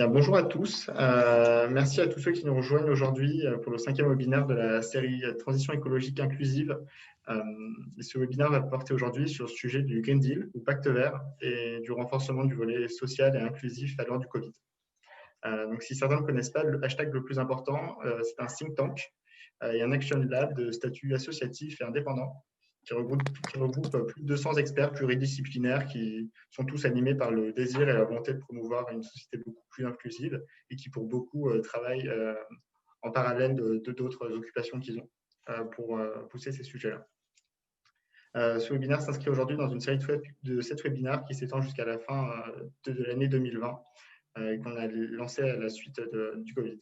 Bien, bonjour à tous. Merci à tous ceux qui nous rejoignent aujourd'hui pour le cinquième webinaire de la série Transition écologique inclusive. Euh, et ce webinaire va porter aujourd'hui sur le sujet du Green Deal ou Pacte vert et du renforcement du volet social et inclusif à l'heure du Covid. Donc, si certains ne connaissent pas, le hashtag le plus important, c'est un think tank et un action lab de statut associatif et indépendant qui regroupe plus de 200 experts pluridisciplinaires qui sont tous animés par le désir et la volonté de promouvoir une société beaucoup plus inclusive et qui, pour beaucoup, travaillent en parallèle de d'autres occupations qu'ils ont pour pousser ces sujets-là. Ce webinaire s'inscrit aujourd'hui dans une série de 7 webinaires qui s'étend jusqu'à la fin de l'année 2020 et qu'on a lancé à la suite du Covid.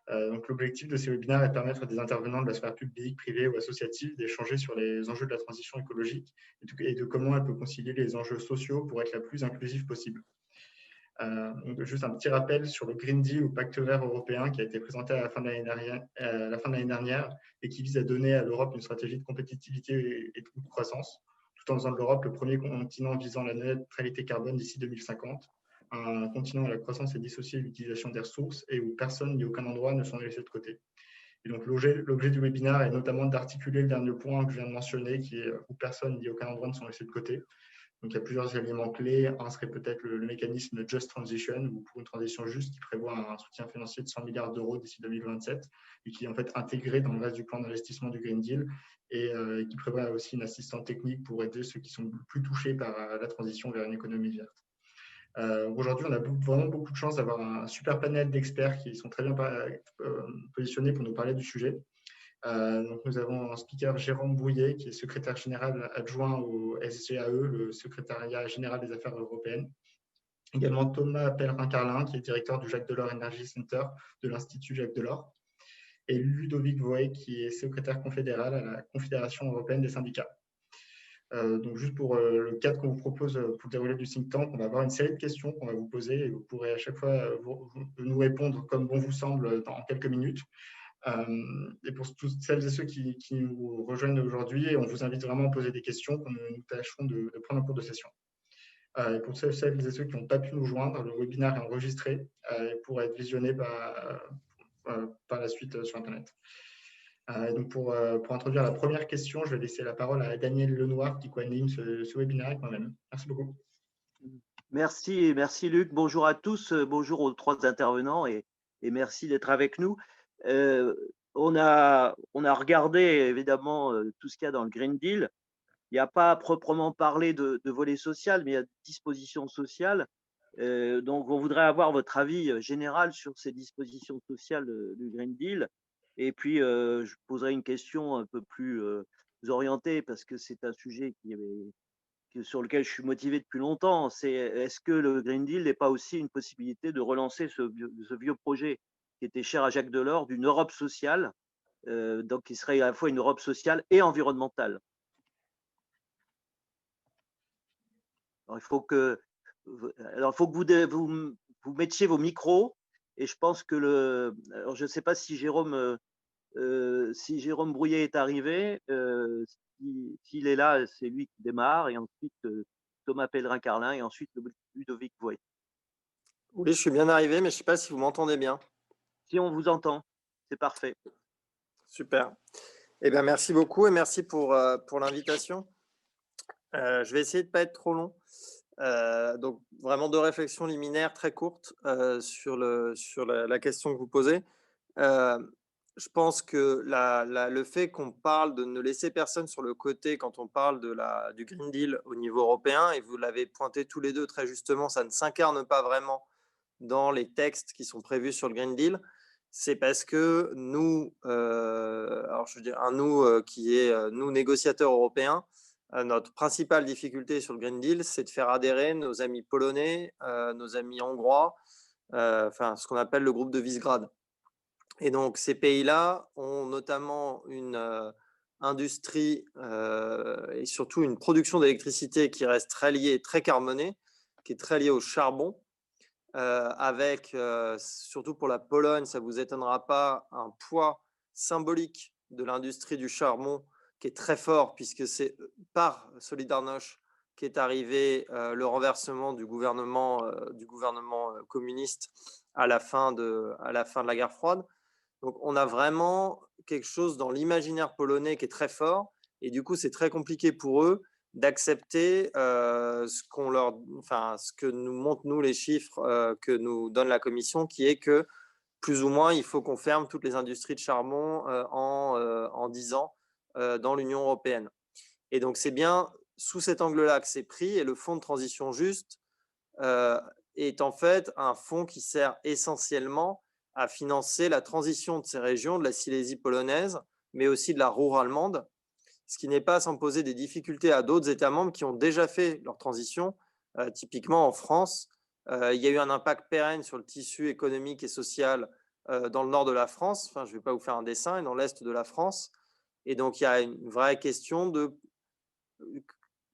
Donc, l'objectif de ces webinaires est de permettre à des intervenants de la sphère publique, privée ou associative d'échanger sur les enjeux de la transition écologique et de comment elle peut concilier les enjeux sociaux pour être la plus inclusive possible. Donc, juste un petit rappel sur le Green Deal ou Pacte vert européen qui a été présenté à la fin de l'année dernière et qui vise à donner à l'Europe une stratégie de compétitivité et de croissance, tout en faisant de l'Europe le premier continent visant la neutralité carbone d'ici 2050, un continent où la croissance est dissociée de l'utilisation des ressources et où personne ni aucun endroit ne sont laissés de côté. Et donc, l'objet du webinaire est notamment d'articuler le dernier point que je viens de mentionner, qui est où personne ni aucun endroit ne sont laissés de côté. Donc, il y a plusieurs éléments clés. Un serait peut-être le mécanisme Just Transition, ou pour une transition juste, qui prévoit un soutien financier de 100 milliards d'euros d'ici 2027 et qui est en fait intégré dans le reste du plan d'investissement du Green Deal et qui prévoit aussi une assistance technique pour aider ceux qui sont le plus touchés par la transition vers une économie verte. Aujourd'hui, on a vraiment beaucoup de chance d'avoir un super panel d'experts qui sont très bien positionnés pour nous parler du sujet. Donc nous avons un speaker, Jérôme Brouillet, qui est secrétaire général adjoint au SGAE, le secrétariat général des affaires européennes. Également Thomas Pellerin-Carlin, qui est directeur du Jacques Delors Energy Center de l'Institut Jacques Delors. Et Ludovic Voet, qui est secrétaire confédéral à la Confédération européenne des syndicats. Donc juste pour le cadre qu'on vous propose pour le déroulé du think tank, on va avoir une série de questions qu'on va vous poser et vous pourrez à chaque fois nous répondre comme bon vous semble dans quelques minutes. Et pour toutes celles et ceux qui nous rejoignent aujourd'hui, on vous invite vraiment à poser des questions que nous tâcherons de prendre en cours de session. Et pour celles et ceux qui n'ont pas pu nous joindre, le webinaire est enregistré et pourra être visionné par la suite sur Internet. Donc pour introduire la première question, je vais laisser la parole à Daniel Lenoir qui co-anime ce webinaire avec moi-même. Merci beaucoup. Merci Luc. Bonjour à tous, bonjour aux 3 intervenants et merci d'être avec nous. On a regardé évidemment tout ce qu'il y a dans le Green Deal. Il n'y a pas à proprement parler de volet social, mais il y a des dispositions sociales. Donc, on voudrait avoir votre avis général sur ces dispositions sociales du Green Deal. Et puis, je poserai une question un peu plus orientée parce que c'est un sujet sur lequel je suis motivé depuis longtemps. C'est est-ce que le Green Deal n'est pas aussi une possibilité de relancer ce vieux projet qui était cher à Jacques Delors d'une Europe sociale, donc qui serait à la fois une Europe sociale et environnementale. Alors, il faut que vous mettiez vos micros et je pense que alors je ne sais pas si Jérôme Brouillet est arrivé. S'il est là, c'est lui qui démarre et ensuite Thomas Pellerin-Carlin et ensuite Ludovic Voet. Oui, je suis bien arrivé, mais je ne sais pas si vous m'entendez bien. Si on vous entend, c'est parfait. Super. Eh bien, merci beaucoup et merci pour l'invitation. Je vais essayer de ne pas être trop long. Donc, vraiment 2 réflexions liminaires très courtes sur la question que vous posez. Je pense que le fait qu'on parle de ne laisser personne sur le côté quand on parle du Green Deal au niveau européen, et vous l'avez pointé tous les deux très justement, ça ne s'incarne pas vraiment dans les textes qui sont prévus sur le Green Deal. C'est parce que nous, alors je veux dire un nous qui est nous négociateurs européens, notre principale difficulté sur le Green Deal, c'est de faire adhérer nos amis polonais, nos amis hongrois, enfin ce qu'on appelle le groupe de Visegrad. Et donc ces pays-là ont notamment une industrie et surtout une production d'électricité qui reste très liée, très carbonée, qui est très liée au charbon. Avec, surtout pour la Pologne, ça ne vous étonnera pas, un poids symbolique de l'industrie du charbon qui est très fort puisque c'est par Solidarność qu'est arrivé le renversement du gouvernement communiste à la fin de la guerre froide. Donc, on a vraiment quelque chose dans l'imaginaire polonais qui est très fort. Et du coup, c'est très compliqué pour eux d'accepter ce que nous montrent, nous, les chiffres que nous donne la Commission, qui est que plus ou moins, il faut qu'on ferme toutes les industries de charbon en 10 ans dans l'Union européenne. Et donc, c'est bien sous cet angle-là que c'est pris. Et le fonds de transition juste est en fait un fonds qui sert essentiellement à financer la transition de ces régions, de la Silésie polonaise, mais aussi de la Ruhr allemande, ce qui n'est pas sans poser des difficultés à d'autres États membres qui ont déjà fait leur transition. Typiquement en France, il y a eu un impact pérenne sur le tissu économique et social dans le nord de la France. Enfin, je ne vais pas vous faire un dessin, et dans l'est de la France. Et donc, il y a une vraie question de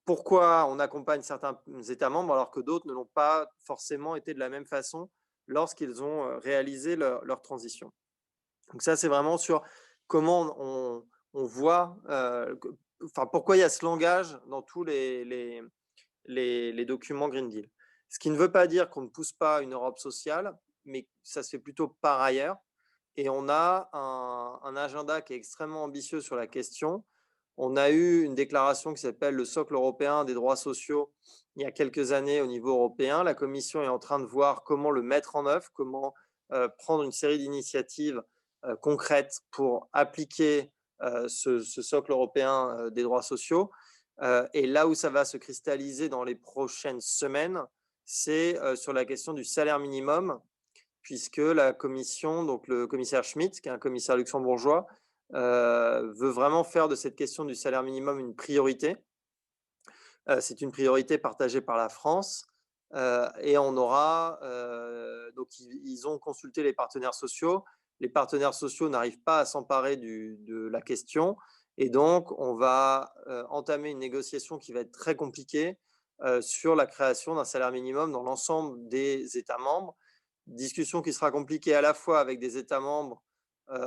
pourquoi on accompagne certains États membres alors que d'autres ne l'ont pas forcément été de la même façon lorsqu'ils ont réalisé leur transition. Donc ça, c'est vraiment sur comment on voit, pourquoi il y a ce langage dans tous les documents Green Deal. Ce qui ne veut pas dire qu'on ne pousse pas une Europe sociale, mais ça se fait plutôt par ailleurs. Et on a un agenda qui est extrêmement ambitieux sur la question. On a eu une déclaration qui s'appelle le socle européen des droits sociaux il y a quelques années au niveau européen. La Commission est en train de voir comment le mettre en œuvre, comment prendre une série d'initiatives concrètes pour appliquer ce socle européen des droits sociaux. Et là où ça va se cristalliser dans les prochaines semaines, c'est sur la question du salaire minimum, puisque la Commission, donc le commissaire Schmitt, qui est un commissaire luxembourgeois, veut vraiment faire de cette question du salaire minimum une priorité. C'est une priorité partagée par la France. Et on aura, donc ils ont consulté les partenaires sociaux. Les partenaires sociaux n'arrivent pas à s'emparer de la question. Et donc, on va entamer une négociation qui va être très compliquée sur la création d'un salaire minimum dans l'ensemble des États membres. Discussion qui sera compliquée à la fois avec des États membres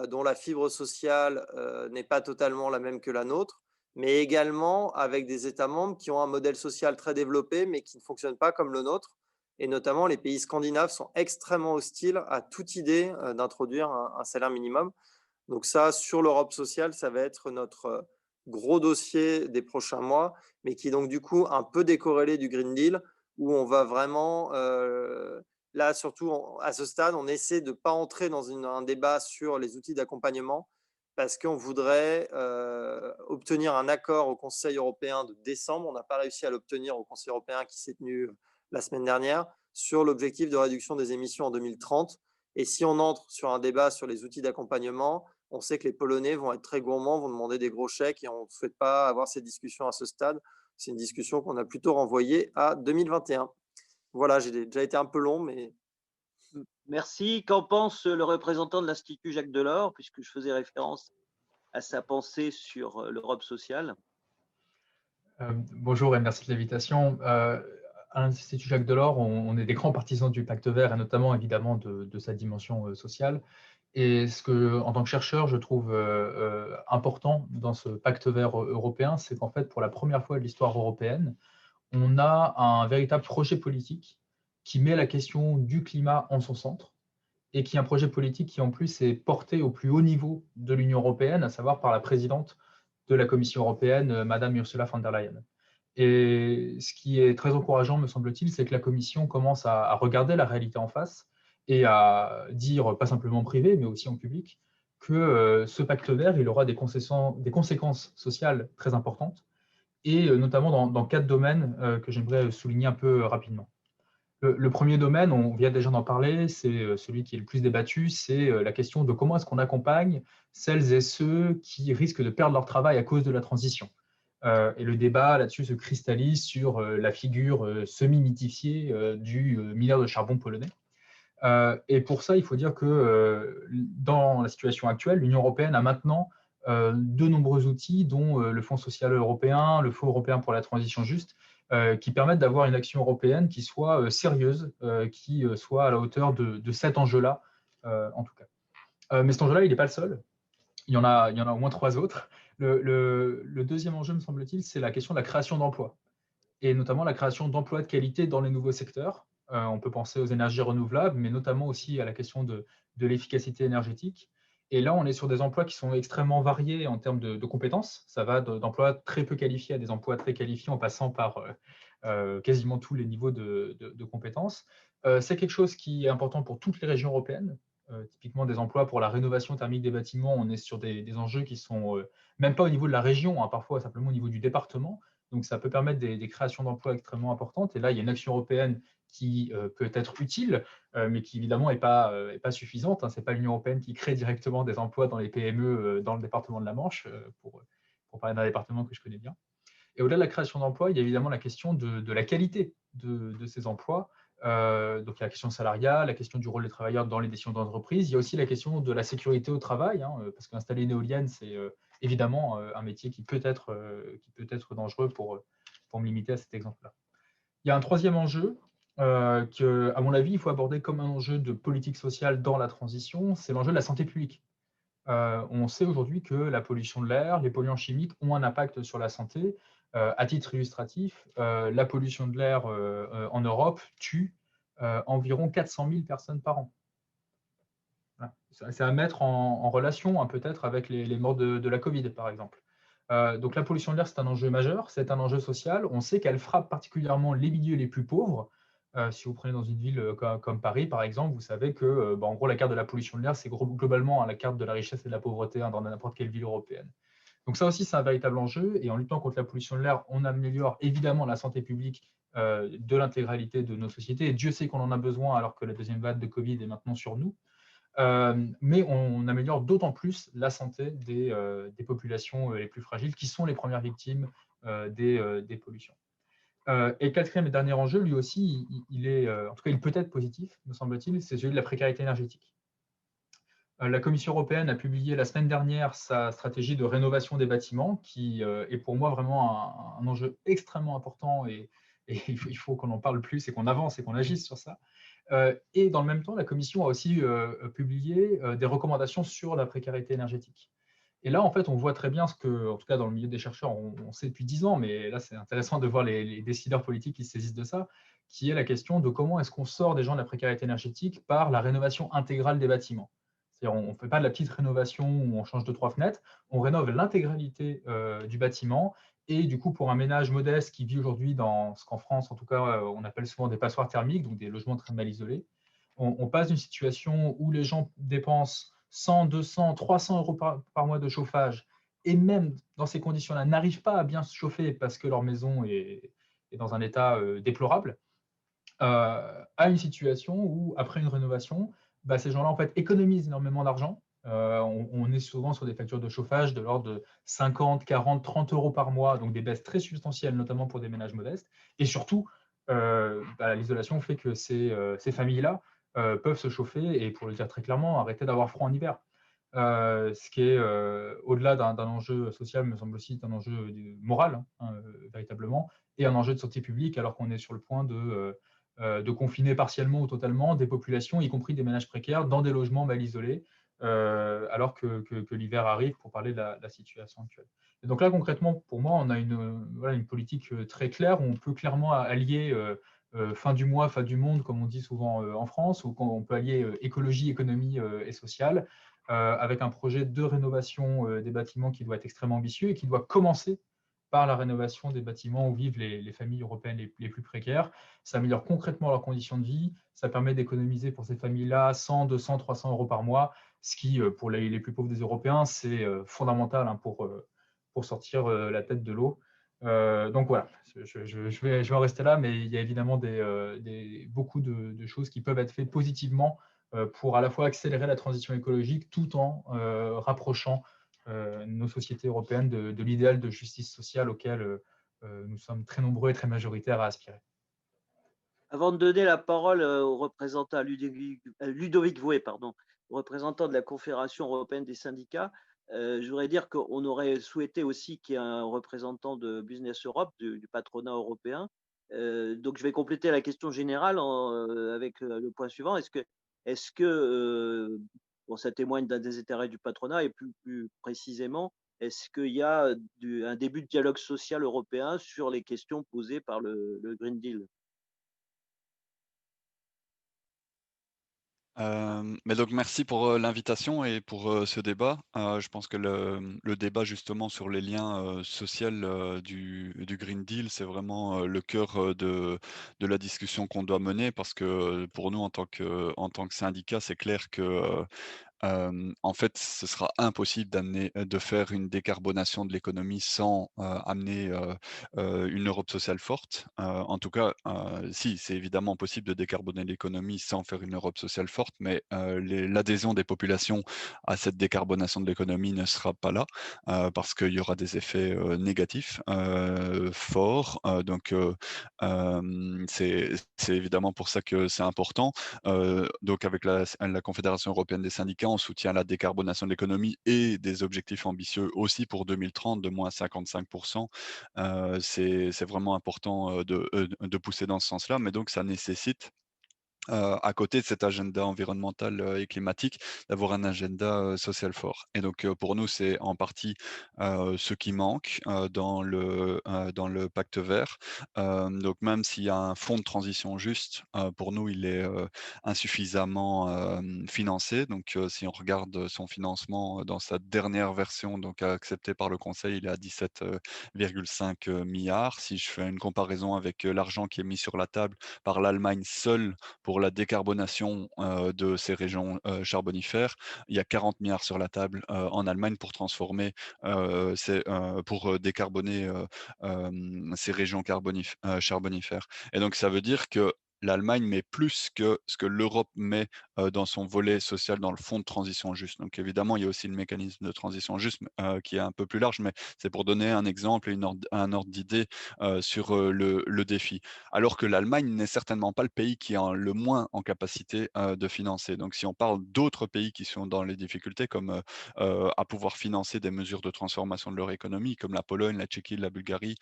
dont la fibre sociale n'est pas totalement la même que la nôtre, mais également avec des États membres qui ont un modèle social très développé, mais qui ne fonctionne pas comme le nôtre. Et notamment, les pays scandinaves sont extrêmement hostiles à toute idée d'introduire un salaire minimum. Donc ça, sur l'Europe sociale, ça va être notre gros dossier des prochains mois, mais qui est donc du coup un peu décorrélé du Green Deal, où on va vraiment, là surtout à ce stade, on essaie de ne pas entrer dans un débat sur les outils d'accompagnement, parce qu'on voudrait obtenir un accord au Conseil européen de décembre. On n'a pas réussi à l'obtenir au Conseil européen qui s'est tenu la semaine dernière, sur l'objectif de réduction des émissions en 2030. Et si on entre sur un débat sur les outils d'accompagnement, on sait que les Polonais vont être très gourmands, vont demander des gros chèques, et on ne souhaite pas avoir cette discussion à ce stade. C'est une discussion qu'on a plutôt renvoyée à 2021. Voilà, j'ai déjà été un peu long, mais… Merci. Qu'en pense le représentant de l'Institut Jacques Delors, puisque je faisais référence à sa pensée sur l'Europe sociale? Bonjour et merci de l'invitation. À l'Institut Jacques Delors, on est des grands partisans du Pacte vert et notamment évidemment de sa dimension sociale. Et ce que, en tant que chercheur, je trouve important dans ce Pacte vert européen, c'est qu'en fait, pour la première fois de l'histoire européenne, on a un véritable projet politique qui met la question du climat en son centre et qui est un projet politique qui en plus est porté au plus haut niveau de l'Union européenne, à savoir par la présidente de la Commission européenne, Madame Ursula von der Leyen. Et ce qui est très encourageant, me semble-t-il, c'est que la Commission commence à regarder la réalité en face et à dire, pas simplement en privé, mais aussi en public, que ce pacte vert, il aura des conséquences sociales très importantes, et notamment dans 4 domaines que j'aimerais souligner un peu rapidement. Le premier domaine, on vient déjà d'en parler, c'est celui qui est le plus débattu, c'est la question de comment est-ce qu'on accompagne celles et ceux qui risquent de perdre leur travail à cause de la transition. Et le débat là-dessus se cristallise sur la figure semi-mythifiée du mineur de charbon polonais. Et pour ça, il faut dire que dans la situation actuelle, l'Union européenne a maintenant de nombreux outils, dont le Fonds social européen, le Fonds européen pour la transition juste, qui permettent d'avoir une action européenne qui soit sérieuse, qui soit à la hauteur de cet enjeu-là, en tout cas. Mais cet enjeu-là, il n'est pas le seul. Il y en a au moins 3 autres. Le deuxième enjeu, me semble-t-il, c'est la question de la création d'emplois. et notamment la création d'emplois de qualité dans les nouveaux secteurs. On peut penser aux énergies renouvelables, mais notamment aussi à la question de l'efficacité énergétique. Et là, on est sur des emplois qui sont extrêmement variés en termes de compétences. Ça va d'emplois très peu qualifiés à des emplois très qualifiés en passant par quasiment tous les niveaux de compétences. C'est quelque chose qui est important pour toutes les régions européennes. Typiquement, des emplois pour la rénovation thermique des bâtiments, on est sur des enjeux qui sont même pas au niveau de la région, hein, parfois simplement au niveau du département. Donc, ça peut permettre des créations d'emplois extrêmement importantes. Et là, il y a une action européenne qui peut être utile, mais qui évidemment n'est pas suffisante. Hein. Ce n'est pas l'Union européenne qui crée directement des emplois dans les PME dans le département de la Manche, pour parler d'un département que je connais bien. Et au-delà de la création d'emplois, il y a évidemment la question de la qualité de ces emplois. Donc, il y a la question salariale, la question du rôle des travailleurs dans les décisions d'entreprise. Il y a aussi la question de la sécurité au travail, hein, parce qu'installer une éolienne, c'est évidemment un métier qui peut être dangereux pour me limiter à cet exemple-là. Il y a un troisième enjeu que, à mon avis, il faut aborder comme un enjeu de politique sociale dans la transition, c'est l'enjeu de la santé publique. On sait aujourd'hui que la pollution de l'air, les polluants chimiques ont un impact sur la santé. À titre illustratif, la pollution de l'air en Europe tue environ 400 000 personnes par an. Voilà. C'est à mettre en relation, hein, peut-être avec les morts de la Covid, par exemple. Donc la pollution de l'air, c'est un enjeu majeur, c'est un enjeu social. On sait qu'elle frappe particulièrement les milieux les plus pauvres. Si vous prenez dans une ville comme Paris, par exemple, vous savez que en gros, la carte de la pollution de l'air, c'est globalement, hein, la carte de la richesse et de la pauvreté, hein, dans n'importe quelle ville européenne. Donc ça aussi, c'est un véritable enjeu. Et en luttant contre la pollution de l'air, on améliore évidemment la santé publique de l'intégralité de nos sociétés. Et Dieu sait qu'on en a besoin alors que la deuxième vague de Covid est maintenant sur nous. Mais on améliore d'autant plus la santé des populations les plus fragiles, qui sont les premières victimes des pollutions. Et le quatrième et dernier enjeu, lui aussi, en tout cas, il peut être positif, me semble-t-il, c'est celui de la précarité énergétique. La Commission européenne a publié la semaine dernière sa stratégie de rénovation des bâtiments, qui est pour moi vraiment un enjeu extrêmement important, et il faut qu'on en parle plus et qu'on avance et qu'on agisse sur ça. Et dans le même temps, la Commission a aussi publié des recommandations sur la précarité énergétique. Et là, en fait, on voit très bien ce que, en tout cas dans le milieu des chercheurs, on sait depuis 10 ans, mais là, c'est intéressant de voir les décideurs politiques qui se saisissent de ça, qui est la question de comment est-ce qu'on sort des gens de la précarité énergétique par la rénovation intégrale des bâtiments. C'est-à-dire, on ne fait pas de la petite rénovation où on change 2-3 fenêtres, on rénove l'intégralité du bâtiment. Et du coup, pour un ménage modeste qui vit aujourd'hui dans ce qu'en France, en tout cas, on appelle souvent des passoires thermiques, donc des logements très mal isolés, on passe d'une situation où les gens dépensent 100, 200, 300 euros par mois de chauffage, et même dans ces conditions-là, n'arrivent pas à bien se chauffer parce que leur maison est dans un état déplorable, à une situation où, après une rénovation, ces gens-là en fait, économisent énormément d'argent. On est souvent sur des factures de chauffage de l'ordre de 50, 40, 30 euros par mois, donc des baisses très substantielles, notamment pour des ménages modestes. Et surtout, l'isolation fait que ces familles-là peuvent se chauffer et, pour le dire très clairement, arrêter d'avoir froid en hiver. Ce qui est, au-delà d'un enjeu social, me semble aussi un enjeu moral, hein, véritablement, et un enjeu de santé publique, alors qu'on est sur le point de confiner partiellement ou totalement des populations, y compris des ménages précaires, dans des logements mal isolés, alors que l'hiver arrive, pour parler de la situation actuelle. Et donc là, concrètement, pour moi, on a une politique très claire, où on peut clairement allier fin du mois, fin du monde, comme on dit souvent en France, où on peut allier écologie, économie et sociale, avec un projet de rénovation des bâtiments qui doit être extrêmement ambitieux et qui doit commencer par la rénovation des bâtiments où vivent les familles européennes les plus précaires. Ça améliore concrètement leurs conditions de vie, ça permet d'économiser pour ces familles-là 100, 200, 300 euros par mois, ce qui, pour les plus pauvres des Européens, c'est fondamental, hein, pour sortir la tête de l'eau. Donc voilà, je vais en rester là, mais il y a évidemment beaucoup de choses qui peuvent être faites positivement pour à la fois accélérer la transition écologique tout en rapprochant nos sociétés européennes de l'idéal de justice sociale auquel nous sommes très nombreux et très majoritaires à aspirer. Avant de donner la parole au représentant Ludovic Vouet, représentant de la Confédération européenne des syndicats, je voudrais dire qu'on aurait souhaité aussi qu'il y ait un représentant de Business Europe, du patronat européen. Donc, je vais compléter la question générale avec le point suivant. Est-ce que ça témoigne d'un désintérêt du patronat, et plus précisément, Est-ce qu'il y a un début de dialogue social européen sur les questions posées par le Green Deal? Mais donc merci pour, l'invitation et pour, ce débat. Je pense que le débat justement sur les liens, social, du Green Deal, c'est vraiment, le cœur, de la discussion qu'on doit mener parce que, pour nous en tant que syndicat, c'est clair que, en fait, ce sera impossible de faire une décarbonation de l'économie sans, amener, une Europe sociale forte. En tout cas, si, c'est évidemment possible de décarboner l'économie sans faire une Europe sociale forte, mais, l'adhésion des populations à cette décarbonation de l'économie ne sera pas là, parce qu'il y aura des effets, négatifs, forts. C'est évidemment pour ça que c'est important. Donc avec la Confédération européenne des syndicats, on soutient la décarbonation de l'économie et des objectifs ambitieux aussi pour 2030 de moins 55. C'est vraiment important, de pousser dans ce sens-là, mais donc ça nécessite à côté de cet agenda environnemental, et climatique, d'avoir un agenda, social fort et donc pour nous, c'est en partie, ce qui manque, dans le pacte vert. Donc même s'il y a un fonds de transition juste, pour nous, il est, insuffisamment, financé. Donc si on regarde, son financement, dans sa dernière version, donc acceptée par le conseil, il est à 17,5 milliards. Si je fais une comparaison avec, l'argent qui est mis sur la table par l'Allemagne seule pour la décarbonation, de ces régions, charbonifères. Il y a 40 milliards sur la table, en Allemagne pour transformer, pour décarboner, ces régions charbonifères et donc ça veut dire que l'Allemagne met plus que ce que l'Europe met, dans son volet social dans le fonds de transition juste. Donc évidemment, il y a aussi le mécanisme de transition juste, qui est un peu plus large, mais c'est pour donner un exemple et un ordre d'idée, sur, le défi alors que l'Allemagne n'est certainement pas le pays qui est le moins en capacité de financer. Donc si on parle d'autres pays qui sont dans les difficultés, comme à pouvoir financer des mesures de transformation de leur économie, comme la Pologne, la Tchéquie, la Bulgarie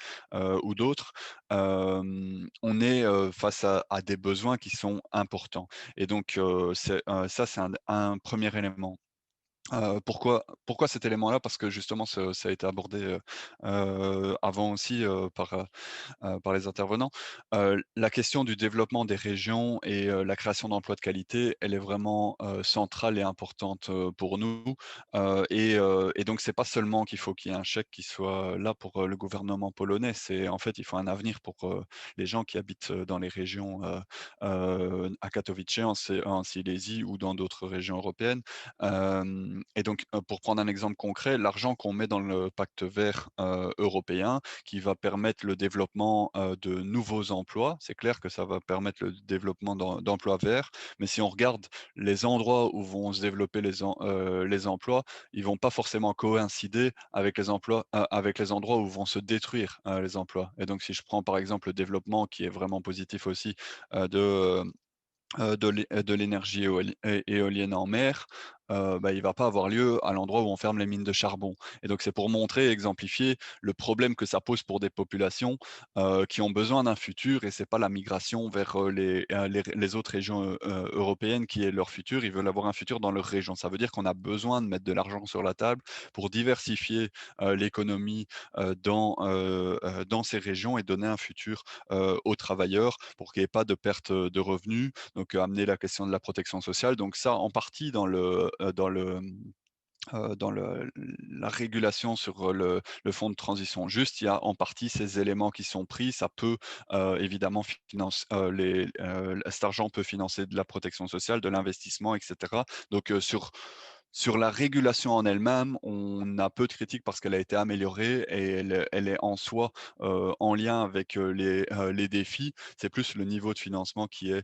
ou d'autres, on est face à des besoins qui sont importants. Et donc ça, c'est un premier élément. Pourquoi cet élément-là? Parce que justement, ça a été abordé avant aussi par les intervenants. La question du développement des régions et la création d'emplois de qualité, elle est vraiment, centrale et importante, pour nous. Et donc c'est pas seulement qu'il faut qu'il y ait un chèque qui soit là pour, le gouvernement polonais, c'est en fait, il faut un avenir pour, les gens qui habitent, dans les régions, à Katowice, en Silésie ou dans d'autres régions européennes. Et donc, pour prendre un exemple concret, l'argent qu'on met dans le pacte vert, européen, qui va permettre le développement, de nouveaux emplois. C'est clair que ça va permettre le développement d'emplois verts, mais si on regarde les endroits où vont se développer les emplois, ils vont pas forcément coïncider avec les endroits où vont se détruire, les emplois. Et donc si je prends par exemple le développement qui est vraiment positif aussi, de l'énergie éolienne en mer, bah, il va pas avoir lieu à l'endroit où on ferme les mines de charbon et donc c'est pour montrer et exemplifier le problème que ça pose pour des populations, qui ont besoin d'un futur et c'est pas la migration vers, les autres régions, européennes qui est leur futur. Ils veulent avoir un futur dans leur région. Ça veut dire qu'on a besoin de mettre de l'argent sur la table pour diversifier, l'économie, dans ces régions et donner un futur, aux travailleurs pour qu'il y ait pas de perte, de revenus donc amener la question de la protection sociale. Donc ça, en partie dans la régulation sur le fonds de transition juste, il y a en partie ces éléments qui sont pris. Ça peut évidemment cet argent peut financer de la protection sociale, de l'investissement, etc. Donc sur la régulation en elle-même, on a peu de critiques parce qu'elle a été améliorée et elle est en soi, en lien avec, les défis. C'est plus le niveau de financement qui est,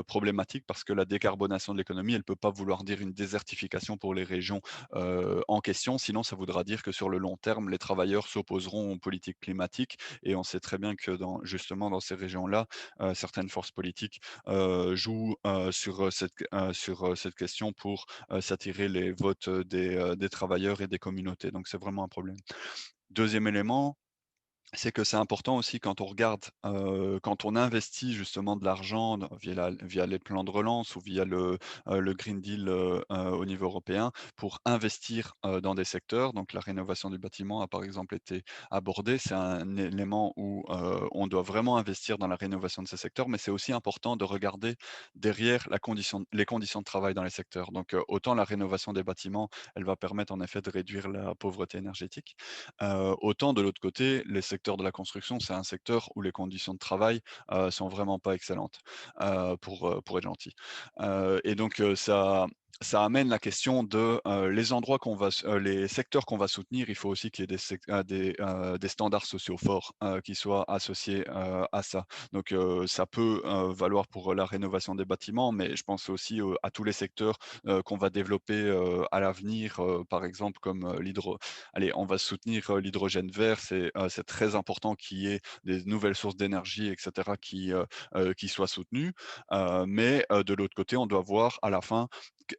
problématique parce que la décarbonation de l'économie, elle peut pas vouloir dire une désertification pour les régions, en question. Sinon, ça voudra dire que sur le long terme, les travailleurs s'opposeront aux politiques climatiques et on sait très bien que justement dans ces régions-là, certaines forces politiques, jouent, sur cette question pour s'attirer les votes des travailleurs et des communautés. Donc c'est vraiment un problème. Deuxième élément, c'est que c'est important aussi quand on regarde, quand on investit justement de l'argent via les plans de relance ou via le Green Deal, au niveau européen pour investir, dans des secteurs. Donc la rénovation du bâtiment a par exemple été abordée. C'est un élément où, on doit vraiment investir dans la rénovation de ces secteurs, mais c'est aussi important de regarder derrière les conditions de travail dans les secteurs. Donc, autant la rénovation des bâtiments, elle va permettre en effet de réduire la pauvreté énergétique. Autant de l'autre côté, les secteurs de la construction, c'est un secteur où les conditions de travail, sont vraiment pas excellentes, pour être gentil. Et donc, ça amène la question de, les endroits les secteurs qu'on va soutenir, il faut aussi qu'il y ait des standards sociaux forts, qui soient associés, à ça. Donc, ça peut, valoir pour la rénovation des bâtiments, mais je pense aussi, à tous les secteurs, qu'on va développer, à l'avenir, par exemple comme, allez, on va soutenir, l'hydrogène vert. C'est très important qu'il y ait des nouvelles sources d'énergie et cetera qui soient soutenues. Mais de l'autre côté, on doit voir à la fin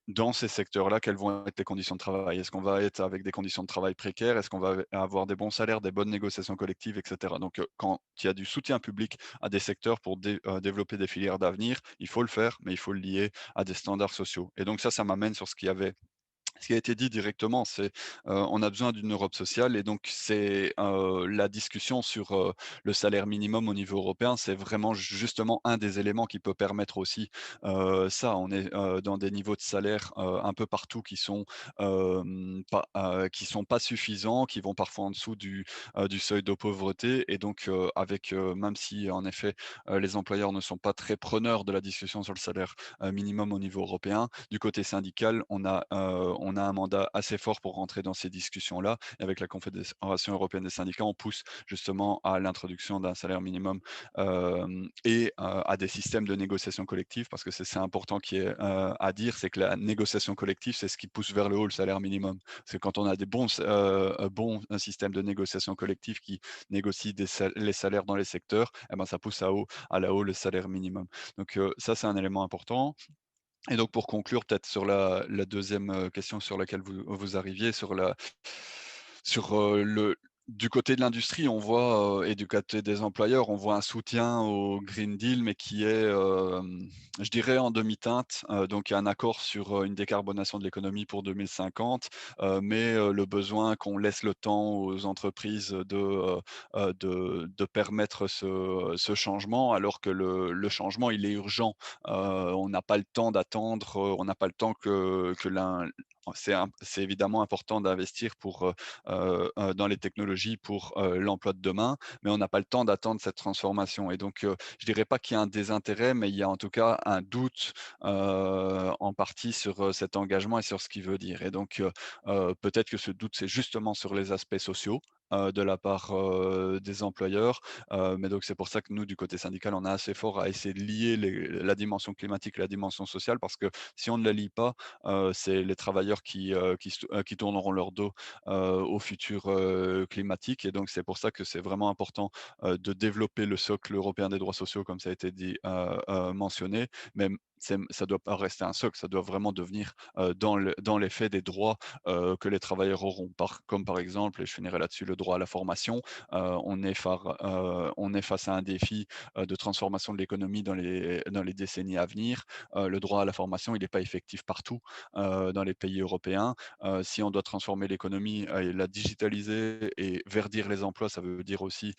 dans ces secteurs-là, quelles vont être les conditions de travail. Est-ce qu'on va être avec des conditions de travail précaires? Est-ce qu'on va avoir des bons salaires, des bonnes négociations collectives, et cetera? Donc, quand il y a du soutien public à des secteurs pour développer des filières d'avenir, il faut le faire, mais il faut le lier à des standards sociaux. Et donc ça m'amène sur ce qui a été dit directement, c'est, on a besoin d'une Europe sociale et donc c'est, la discussion sur, le salaire minimum au niveau européen, c'est vraiment justement un des éléments qui peut permettre aussi, ça. On est, dans des niveaux de salaire, un peu partout qui sont pas suffisants, qui vont parfois en dessous du seuil de pauvreté et donc, avec, même si en effet, les employeurs ne sont pas très preneurs de la discussion sur le salaire, minimum au niveau européen, du côté syndical, on a un mandat assez fort pour rentrer dans ces discussions-là. Et avec la Confédération européenne des syndicats, on pousse justement à l'introduction d'un salaire minimum et à des systèmes de négociation collective, parce que c'est important qui est à dire, c'est que la négociation collective, c'est ce qui pousse vers le haut le salaire minimum. Parce que quand on a des bons systèmes de négociation collective qui négocient les salaires dans les secteurs, eh ben, ça pousse à la haut le salaire minimum. Donc ça, c'est un élément important. Et donc pour conclure, peut-être sur la deuxième question sur laquelle vous arriviez, le du côté de l'industrie, on voit, et du côté des employeurs, on voit un soutien au Green Deal, mais qui est, je dirais en demi-teinte. Donc il y a un accord sur, une décarbonation de l'économie pour 2050, mais le besoin qu'on laisse le temps aux entreprises de permettre ce changement, alors que le changement, il est urgent. On n'a pas le temps d'attendre, on n'a pas le temps que c'est évidemment important d'investir dans les technologies pour, l'emploi de demain, mais on n'a pas le temps d'attendre cette transformation et donc, je dirais pas qu'il y a un désintérêt, mais il y a en tout cas un doute, en partie sur, cet engagement et sur ce qu'il veut dire et donc, peut-être que ce doute, c'est justement sur les aspects sociaux, de la part, des employeurs, mais donc c'est pour ça que nous, du côté syndical, on est assez fort à essayer de lier la dimension climatique et la dimension sociale parce que si on ne la lie pas, c'est les travailleurs qui tourneront leur dos, au futur, climatique et donc c'est pour ça que c'est vraiment important, de développer le socle européen des droits sociaux comme ça a été dit, mentionné, mais ça doit pas rester un socle, ça doit vraiment devenir, dans les faits des droits, que les travailleurs auront comme par exemple et je finirai là-dessus, le droit à la formation. On est face à un défi, de transformation de l'économie dans les décennies à venir. Le droit à la formation, il n'est pas effectif partout, dans les pays européens. Si on doit transformer l'économie et la digitaliser et verdir les emplois, ça veut dire aussi,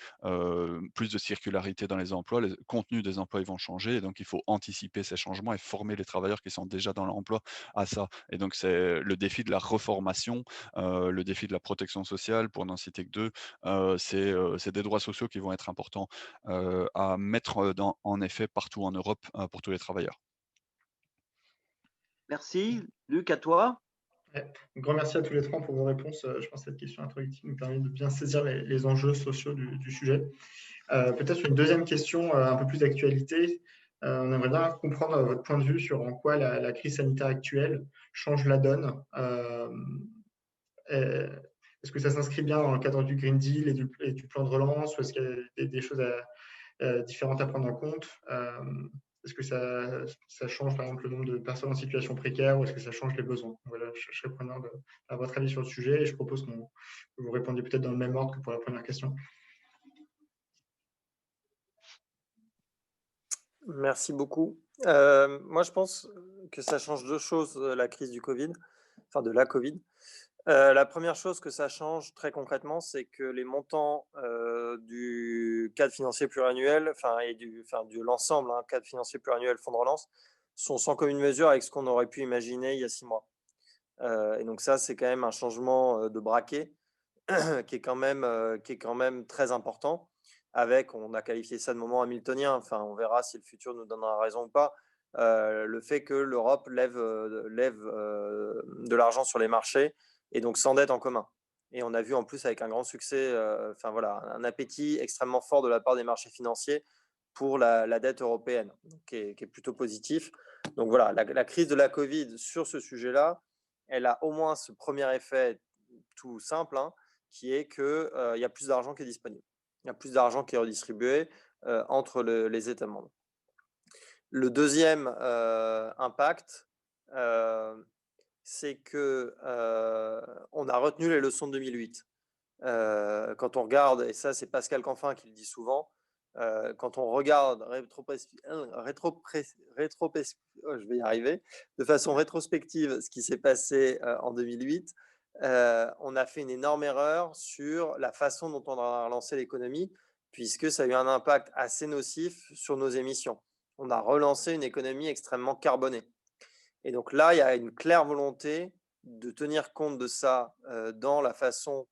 plus de circularité dans les emplois. Les contenus des emplois, ils vont changer et donc il faut anticiper ces changements et former les travailleurs qui sont déjà dans l'emploi à ça et donc c'est le défi de la reformation, le défi de la protection sociale, pour n'en citer que 2, c'est des droits sociaux qui vont être importants, à mettre, en effet partout en Europe, pour tous les travailleurs. Merci. Luc, à toi. Ouais. Un grand merci à tous les trois pour vos réponses. Je pense que cette question introductive nous permet de bien saisir les enjeux sociaux du sujet. Peut-être une deuxième question un peu plus d'actualité. On aimerait bien comprendre votre point de vue sur en quoi la crise sanitaire actuelle change la donne. Est-ce que ça s'inscrit bien dans le cadre du Green Deal et du plan de relance ou est-ce qu'il y a des choses différentes à prendre en compte? Est-ce que ça change, par exemple, le nombre de personnes en situation précaire ou est-ce que ça change les besoins? Voilà, je serais preneur à votre avis sur le sujet et je propose que vous répondiez peut-être dans le même ordre que pour la première question. Merci beaucoup. Moi, je pense que ça change deux choses, la crise du Covid, enfin de la Covid. La première chose que ça change très concrètement, c'est que les montants du cadre financier pluriannuel, de l'ensemble, hein, cadre financier pluriannuel, fonds de relance, sont sans commune mesure avec ce qu'on aurait pu imaginer il y a 6 mois. Et donc ça, c'est quand même un changement de braquet qui est quand même très important. On a qualifié ça de moment hamiltonien. Enfin, on verra si le futur nous donnera raison ou pas. Le fait que l'Europe lève de l'argent sur les marchés et donc s'endette en commun. Et on a vu en plus avec un grand succès, un appétit extrêmement fort de la part des marchés financiers pour la dette européenne, qui est plutôt positif. Donc voilà, la crise de la Covid sur ce sujet-là, elle a au moins ce premier effet tout simple, hein, qui est qu'il y a plus d'argent qui est disponible. Il y a plus d'argent qui est redistribué entre les États membres. Le deuxième impact, c'est qu'on a retenu les leçons de 2008. Quand on regarde, et ça c'est Pascal Canfin qui le dit souvent, quand on regarde je vais y arriver, de façon rétrospective ce qui s'est passé en 2008, on a fait une énorme erreur sur la façon dont on a relancé l'économie, puisque ça a eu un impact assez nocif sur nos émissions. On a relancé une économie extrêmement carbonée. Et donc là, il y a une claire volonté de tenir compte de ça dans la façon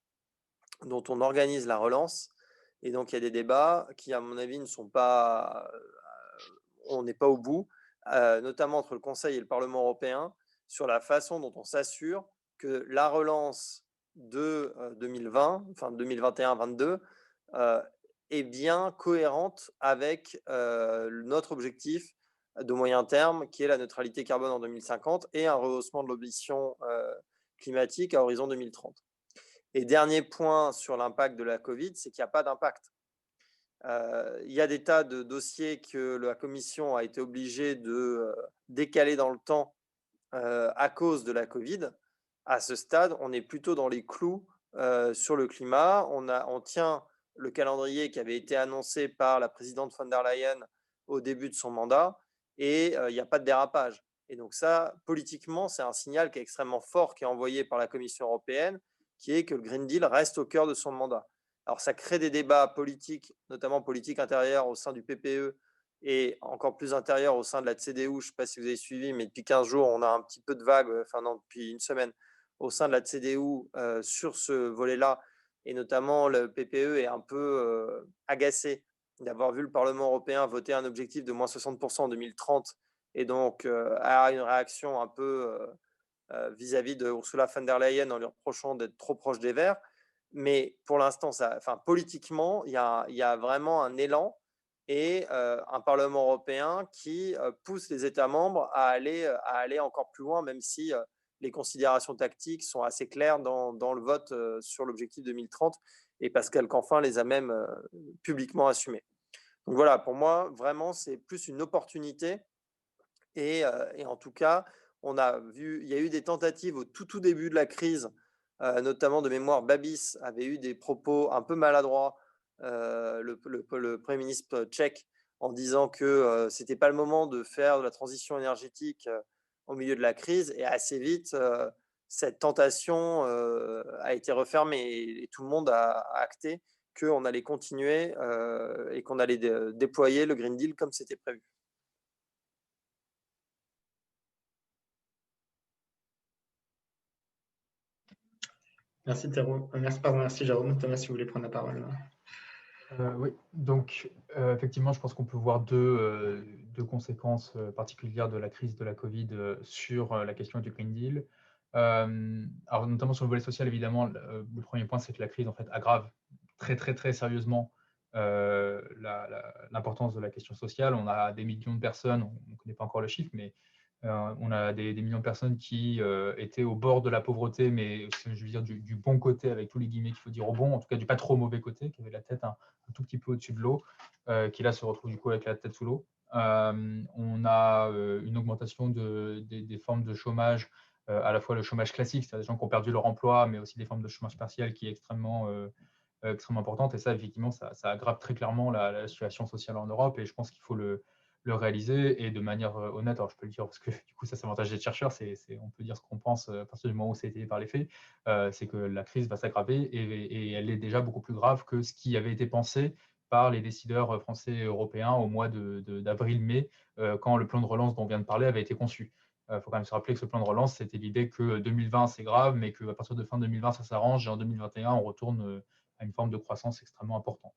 dont on organise la relance. Et donc, il y a des débats qui, à mon avis, ne sont pas. On n'est pas au bout, notamment entre le Conseil et le Parlement européen, sur la façon dont on s'assure que la relance de 2020, enfin 2021-22, est bien cohérente avec notre objectif de moyen terme, qui est la neutralité carbone en 2050 et un rehaussement de l'ambition climatique à horizon 2030. Et dernier point sur l'impact de la Covid, c'est qu'il n'y a pas d'impact. Il y a des tas de dossiers que la Commission a été obligée de décaler dans le temps à cause de la Covid. À ce stade, on est plutôt dans les clous sur le climat. On tient le calendrier qui avait été annoncé par la présidente von der Leyen au début de son mandat et il n'y a pas de dérapage. Et donc ça, politiquement, c'est un signal qui est extrêmement fort qui est envoyé par la Commission européenne, qui est que le Green Deal reste au cœur de son mandat. Alors ça crée des débats politiques, notamment politiques intérieurs au sein du PPE et encore plus intérieurs au sein de la CDU. Je ne sais pas si vous avez suivi, mais depuis 15 jours, on a un petit peu de vague, enfin non, depuis une semaine, au sein de la CDU sur ce volet-là. Et notamment, le PPE est un peu agacé d'avoir vu le Parlement européen voter un objectif de moins 60% en 2030 et donc a une réaction un peu vis-à-vis de Ursula von der Leyen en lui reprochant d'être trop proche des Verts. Mais pour l'instant, politiquement, il y a vraiment un élan et un Parlement européen qui pousse les États membres à aller encore plus loin, même si les considérations tactiques sont assez claires dans le vote sur l'objectif 2030. Et Pascal Canfin les a même publiquement assumés. Donc voilà, pour moi, vraiment, c'est plus une opportunité. Et en tout cas, on a vu, il y a eu des tentatives au tout début de la crise, notamment de mémoire, Babis avait eu des propos un peu maladroits, le Premier ministre tchèque, en disant que ce n'était pas le moment de faire de la transition énergétique au milieu de la crise. Et assez vite, cette tentation a été refermée et tout le monde a acté qu'on allait continuer et qu'on allait déployer le Green Deal comme c'était prévu. Merci, merci Jérôme. Thomas, si vous voulez prendre la parole. Oui, donc effectivement, je pense qu'on peut voir deux conséquences particulières de la crise de la Covid sur la question du Green Deal. Alors, notamment sur le volet social, évidemment, le premier point, c'est que la crise en fait aggrave très sérieusement l'importance de la question sociale. On a des millions de personnes, on ne connaît pas encore le chiffre, mais on a des millions de personnes qui étaient au bord de la pauvreté, mais je veux dire du bon côté, avec tous les guillemets qu'il faut dire au bon, en tout cas du pas trop mauvais côté, qui avait la tête un tout petit peu au-dessus de l'eau, qui là se retrouve du coup avec la tête sous l'eau. On a une augmentation des formes de chômage, à la fois le chômage classique, c'est-à-dire des gens qui ont perdu leur emploi, mais aussi des formes de chômage partiel qui est extrêmement importante. Et ça, effectivement, ça aggrave très clairement la situation sociale en Europe. Et je pense qu'il faut le le réaliser et de manière honnête. Alors, je peux le dire parce que du coup, ça, c'est l'avantage des chercheurs, on peut dire ce qu'on pense à partir du moment où c'est étayé par les faits, c'est que la crise va s'aggraver et elle est déjà beaucoup plus grave que ce qui avait été pensé par les décideurs français et européens au mois d'avril-mai, quand le plan de relance dont on vient de parler avait été conçu. Il faut quand même se rappeler que ce plan de relance, c'était l'idée que 2020, c'est grave, mais qu'à partir de fin 2020, ça s'arrange, et en 2021, on retourne à une forme de croissance extrêmement importante.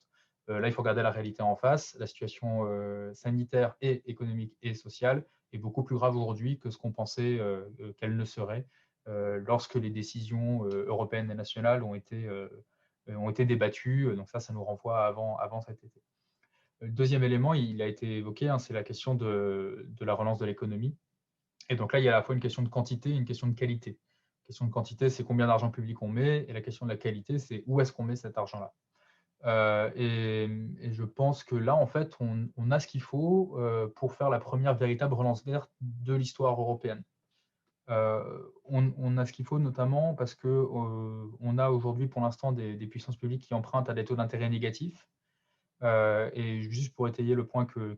Là, il faut regarder la réalité en face. La situation sanitaire et économique et sociale est beaucoup plus grave aujourd'hui que ce qu'on pensait qu'elle ne serait lorsque les décisions européennes et nationales ont été débattues. Donc ça nous renvoie avant cet été. Le deuxième élément, il a été évoqué, c'est la question de la relance de l'économie. Et donc là, il y a à la fois une question de quantité et une question de qualité. La question de quantité, c'est combien d'argent public on met, et la question de la qualité, c'est où est-ce qu'on met cet argent-là. Et je pense que là, en fait, on a ce qu'il faut pour faire la première véritable relance verte de l'histoire européenne. On a ce qu'il faut notamment parce qu'on a aujourd'hui pour l'instant des puissances publiques qui empruntent à des taux d'intérêt négatifs. Et juste pour étayer le point que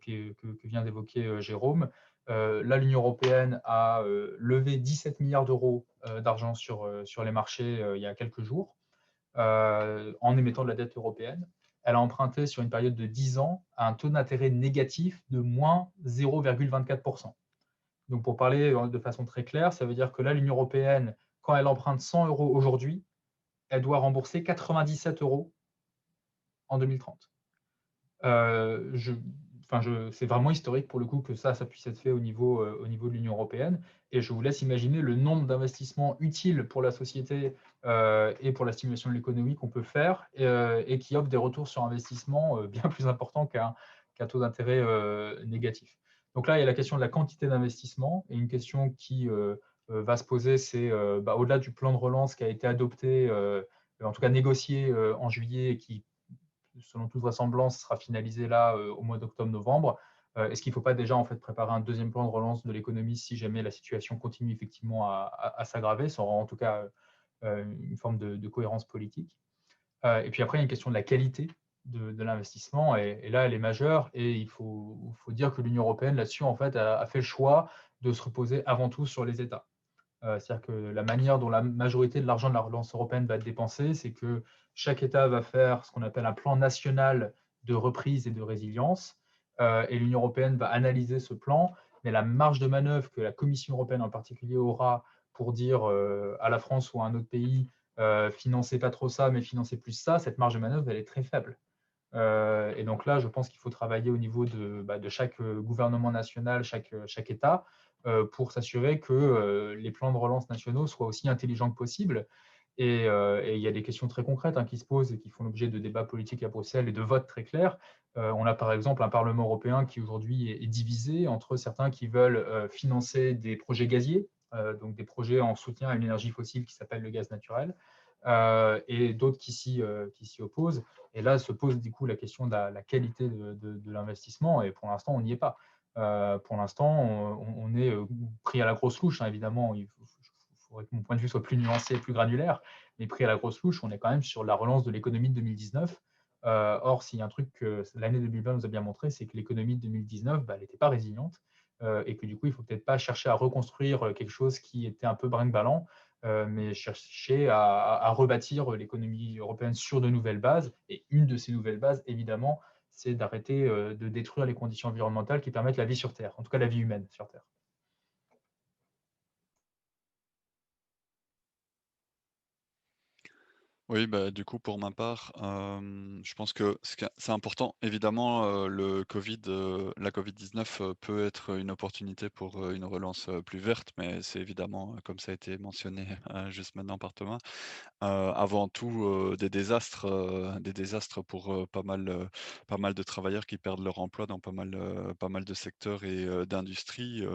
vient d'évoquer Jérôme, là, l'Union européenne a levé 17 milliards d'euros d'argent sur les marchés il y a quelques jours, en émettant de la dette européenne. Elle a emprunté sur une période de 10 ans à un taux d'intérêt négatif de moins 0,24%. Donc, pour parler de façon très claire, ça veut dire que là, l'Union européenne, quand elle emprunte 100 euros aujourd'hui, elle doit rembourser 97 euros en 2030. C'est vraiment historique pour le coup que ça puisse être fait au niveau de l'Union européenne. Et je vous laisse imaginer le nombre d'investissements utiles pour la société et pour la stimulation de l'économie qu'on peut faire et qui offrent des retours sur investissement bien plus importants qu'un taux d'intérêt négatif. Donc là, il y a la question de la quantité d'investissement et une question qui va se poser, c'est au-delà du plan de relance qui a été adopté, en tout cas négocié en juillet et qui selon toute vraisemblance, sera finalisé là au mois d'octobre-novembre. Est-ce qu'il ne faut pas déjà en fait préparer un deuxième plan de relance de l'économie si jamais la situation continue effectivement à s'aggraver? Ça aura en tout cas une forme de cohérence politique. Et puis après, il y a une question de la qualité de l'investissement, et là, elle est majeure, et il faut dire que l'Union européenne, là-dessus, en fait, a fait le choix de se reposer avant tout sur les États. C'est-à-dire que la manière dont la majorité de l'argent de la relance européenne va être dépensé, c'est que chaque État va faire ce qu'on appelle un plan national de reprise et de résilience, et l'Union européenne va analyser ce plan, mais la marge de manœuvre que la Commission européenne en particulier aura pour dire à la France ou à un autre pays, financez pas trop ça, mais financez plus ça, cette marge de manœuvre, elle est très faible. Et donc là, je pense qu'il faut travailler au niveau de chaque gouvernement national, chaque État, pour s'assurer que les plans de relance nationaux soient aussi intelligents que possible. Et il y a des questions très concrètes qui se posent et qui font l'objet de débats politiques à Bruxelles et de votes très clairs. On a par exemple un Parlement européen qui aujourd'hui est divisé entre certains qui veulent financer des projets gaziers, donc des projets en soutien à une énergie fossile qui s'appelle le gaz naturel, et d'autres qui s'y opposent. Et là se pose du coup la question de la qualité de l'investissement, et pour l'instant, on n'y est pas. Pour l'instant, on est pris à la grosse louche, évidemment. Il faudrait que mon point de vue soit plus nuancé et plus granulaire, mais pris à la grosse louche, on est quand même sur la relance de l'économie de 2019. Or, s'il y a un truc que l'année 2020 nous a bien montré, c'est que l'économie de 2019, elle n'était pas résiliente, et que du coup, il ne faut peut-être pas chercher à reconstruire quelque chose qui était un peu brinque-ballant, mais chercher à rebâtir l'économie européenne sur de nouvelles bases. Et une de ces nouvelles bases, évidemment, c'est d'arrêter de détruire les conditions environnementales qui permettent la vie sur Terre, en tout cas la vie humaine sur Terre. Oui, du coup, pour ma part, je pense que c'est important. Évidemment, la Covid-19 peut être une opportunité pour une relance plus verte, mais c'est évidemment, comme ça a été mentionné juste maintenant par Thomas, avant tout des désastres pour pas mal de travailleurs qui perdent leur emploi dans pas mal de secteurs et d'industries,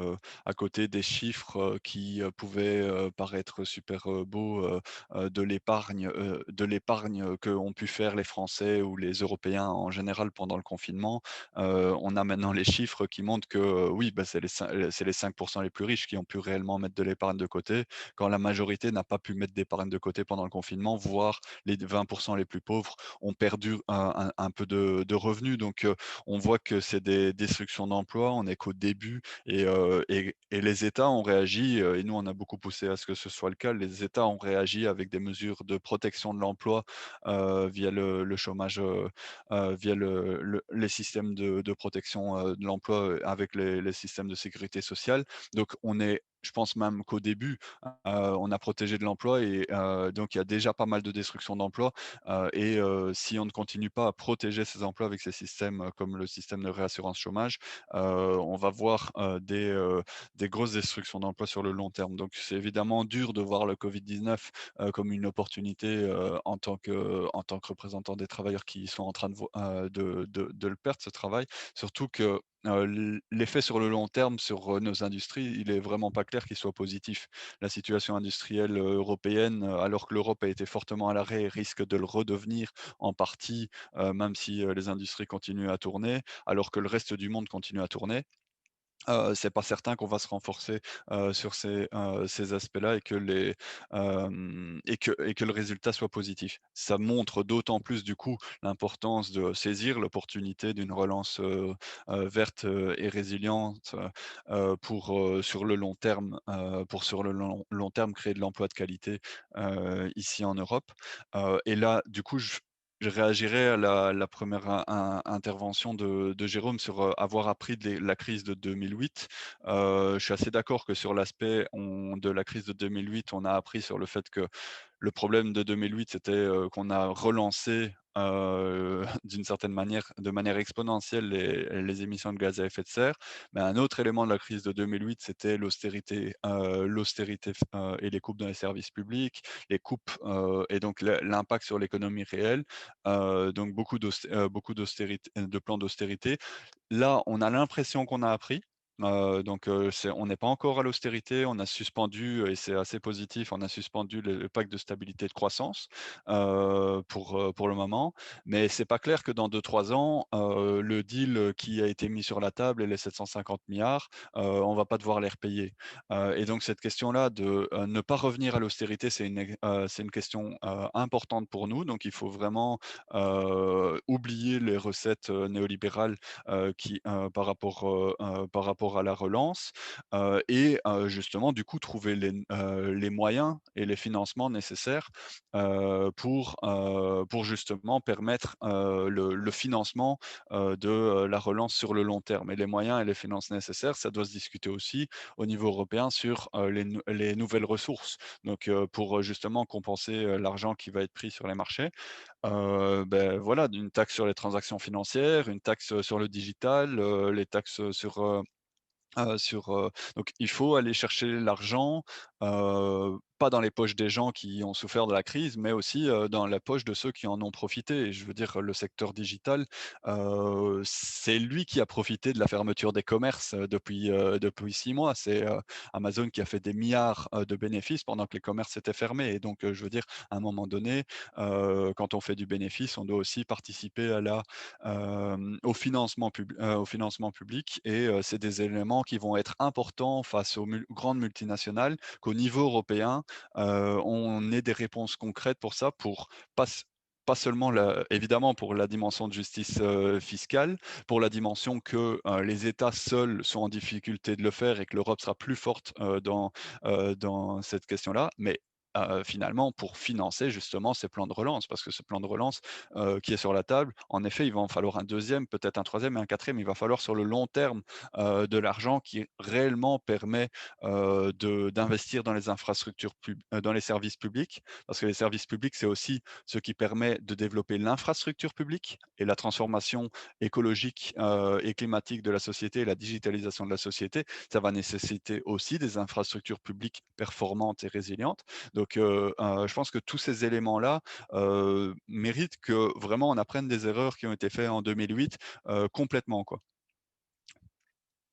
à côté des chiffres qui pouvaient paraître super beaux de l'épargne de l'épargne qu'ont pu faire les Français ou les Européens en général pendant le confinement, on a maintenant les chiffres qui montrent que oui, bah, c'est les 5% les plus riches qui ont pu réellement mettre de l'épargne de côté, quand la majorité n'a pas pu mettre d'épargne de côté pendant le confinement, voire les 20% les plus pauvres ont perdu un peu de revenus. Donc, on voit que c'est des destructions d'emplois, on n'est qu'au début et les États ont réagi, et nous, on a beaucoup poussé à ce que ce soit le cas. Les États ont réagi avec des mesures de protection de l'emploi via le chômage, via les systèmes de protection de l'emploi avec les systèmes de sécurité sociale. Donc, je pense même qu'au début, on a protégé de l'emploi et donc il y a déjà pas mal de destruction d'emplois. Si on ne continue pas à protéger ces emplois avec ces systèmes comme le système de réassurance chômage, on va voir des grosses destructions d'emplois sur le long terme. Donc c'est évidemment dur de voir le Covid-19 comme une opportunité en tant que représentant des travailleurs qui sont en train de le perdre, ce travail. Surtout que l'effet sur le long terme sur nos industries, il est vraiment pas clair qu'il soit positif. La situation industrielle européenne, alors que l'Europe a été fortement à l'arrêt, risque de le redevenir en partie, même si les industries continuent à tourner, alors que le reste du monde continue à tourner. C'est pas certain qu'on va se renforcer, sur ces aspects-là et que le résultat soit positif. Ça montre d'autant plus du coup l'importance de saisir l'opportunité d'une relance, verte, et résiliente, pour, sur le long terme, pour sur le long terme créer de l'emploi de qualité, ici en Europe. Et là, du coup, je réagirais à la première intervention de Jérôme sur, avoir appris la crise de 2008. Je suis assez d'accord que sur l'aspect de la crise de 2008, on a appris sur le fait que le problème de 2008, c'était, qu'on a relancé, d'une certaine manière, de manière exponentielle les émissions de gaz à effet de serre. Mais un autre élément de la crise de 2008, c'était l'austérité et les coupes dans les services publics, les coupes, et donc l'impact sur l'économie réelle, donc beaucoup de plans d'austérité. Là, on a l'impression qu'on a appris. On n'est pas encore à l'austérité, on a suspendu, et c'est assez positif, on a suspendu le pacte de stabilité et de croissance, pour le moment. Mais c'est pas clair que dans 2-3 ans, le deal qui a été mis sur la table et les 750 milliards, on va pas devoir les repayer. Et donc cette question-là de, ne pas revenir à l'austérité, c'est une question, importante pour nous. Donc il faut vraiment, oublier les recettes, néolibérales par rapport à la relance, justement du coup trouver les moyens et les financements nécessaires pour justement permettre le financement de la relance sur le long terme. Et les moyens et les finances nécessaires, ça doit se discuter aussi au niveau européen sur les nouvelles ressources. Donc pour justement compenser l'argent qui va être pris sur les marchés. Voilà, une taxe sur les transactions financières, une taxe sur le digital, les taxes donc il faut aller chercher l'argent, pas dans les poches des gens qui ont souffert de la crise, mais aussi, dans la poche de ceux qui en ont profité. Et je veux dire, le secteur digital, c'est lui qui a profité de la fermeture des commerces, depuis 6 mois. C'est, Amazon qui a fait des milliards, de bénéfices pendant que les commerces étaient fermés. Et donc, je veux dire, à un moment donné, quand on fait du bénéfice, on doit aussi participer au financement public. Et c'est des éléments qui vont être importants face aux grandes multinationales, qu'au niveau européen, on ait des réponses concrètes pour ça, pour pas seulement évidemment pour la dimension de justice fiscale, pour la dimension que les États seuls sont en difficulté de le faire et que l'Europe sera plus forte dans cette question-là, mais finalement pour financer justement ces plans de relance, parce que ce plan de relance qui est sur la table, en effet, il va en falloir un deuxième, peut-être un troisième et un quatrième. Il va falloir sur le long terme de l'argent qui réellement permet d'investir dans les infrastructures, dans les services publics, parce que les services publics, c'est aussi ce qui permet de développer l'infrastructure publique et la transformation écologique et climatique de la société et la digitalisation de la société. Ça va nécessiter aussi des infrastructures publiques performantes et résilientes. Donc, je pense que tous ces éléments-là méritent que vraiment on apprenne des erreurs qui ont été faites en 2008 complètement, quoi.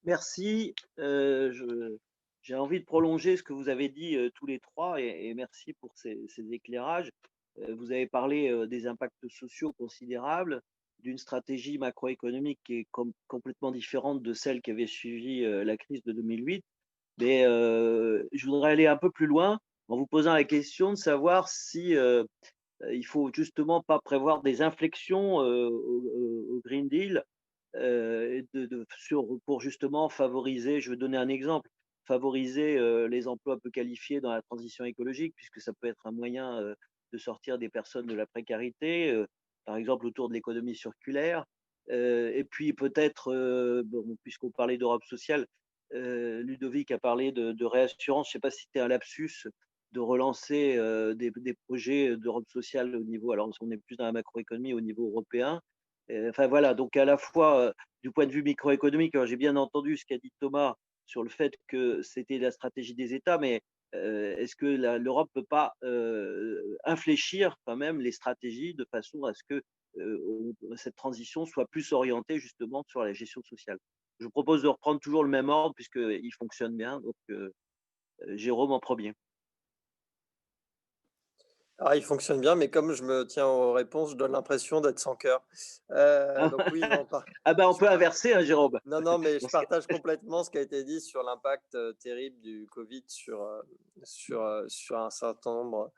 Merci. J'ai envie de prolonger ce que vous avez dit tous les trois et merci pour ces éclairages. Vous avez parlé des impacts sociaux considérables, d'une stratégie macroéconomique qui est complètement différente de celle qui avait suivi la crise de 2008. Mais je voudrais aller un peu plus loin en vous posant la question de savoir si il faut justement pas prévoir des inflexions au Green Deal pour justement favoriser, je vais donner un exemple, favoriser les emplois peu qualifiés dans la transition écologique, puisque ça peut être un moyen de sortir des personnes de la précarité, par exemple autour de l'économie circulaire. Et puis peut-être, bon, puisqu'on parlait d'Europe sociale, Ludovic a parlé de réassurance, je ne sais pas si c'était un lapsus, de relancer des projets d'Europe sociale au niveau, alors on est plus dans la macroéconomie au niveau européen. Enfin voilà, donc à la fois du point de vue microéconomique, alors j'ai bien entendu ce qu'a dit Thomas sur le fait que c'était la stratégie des États, mais est-ce que l'Europe ne peut pas infléchir quand même les stratégies de façon à ce que cette transition soit plus orientée justement sur la gestion sociale? Je vous propose de reprendre toujours le même ordre puisqu'il fonctionne bien. Donc, Jérôme en premier. Alors, il fonctionne bien, mais comme je me tiens aux réponses, je donne l'impression d'être sans cœur. Donc oui, non, pas. Ah ben, on peut inverser, hein, Jérôme. Non, mais je partage complètement ce qui a été dit sur l'impact terrible du Covid sur un certain nombre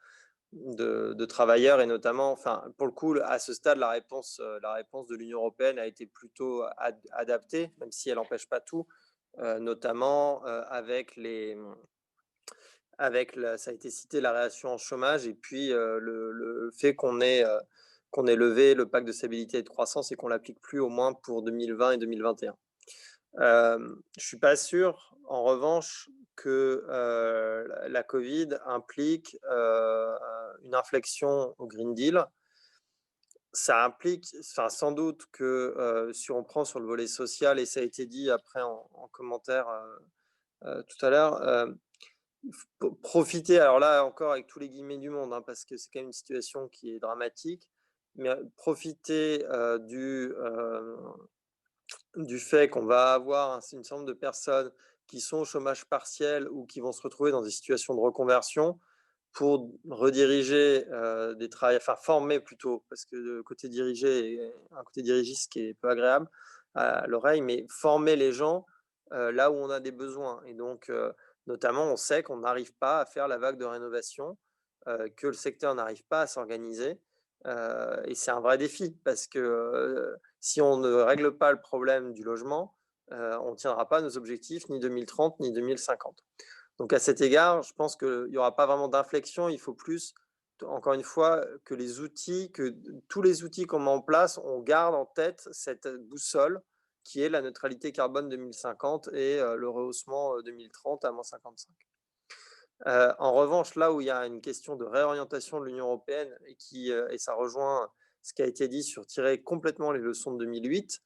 de travailleurs et notamment, enfin, pour le coup, à ce stade, la réponse de l'Union européenne a été plutôt adaptée, même si elle n'empêche pas tout, notamment ça a été cité, la réassurance chômage et puis le fait qu'on ait levé le pacte de stabilité et de croissance et qu'on l'applique plus au moins pour 2020 et 2021. Je suis pas sûr, en revanche, que la Covid implique une inflexion au Green Deal. Ça implique, enfin, sans doute que si on prend sur le volet social, et ça a été dit après en commentaire tout à l'heure, profiter, alors là encore avec tous les guillemets du monde, hein, parce que c'est quand même une situation qui est dramatique, mais profiter du fait qu'on va avoir une certain nombre de personnes qui sont au chômage partiel ou qui vont se retrouver dans des situations de reconversion pour rediriger des travailleurs, enfin former plutôt, parce que le côté dirigé est un côté dirigiste qui est peu agréable à l'oreille, mais former les gens là où on a des besoins. Et donc, notamment, on sait qu'on n'arrive pas à faire la vague de rénovation, que le secteur n'arrive pas à s'organiser. Et c'est un vrai défi, parce que si on ne règle pas le problème du logement, on ne tiendra pas nos objectifs ni 2030 ni 2050. Donc à cet égard, je pense qu'il n'y aura pas vraiment d'inflexion. Il faut plus, encore une fois, que tous les outils qu'on met en place, on garde en tête cette boussole qui est la neutralité carbone 2050 et le rehaussement 2030 à moins 55. En revanche, là où il y a une question de réorientation de l'Union européenne et ça rejoint ce qui a été dit sur tirer complètement les leçons de 2008,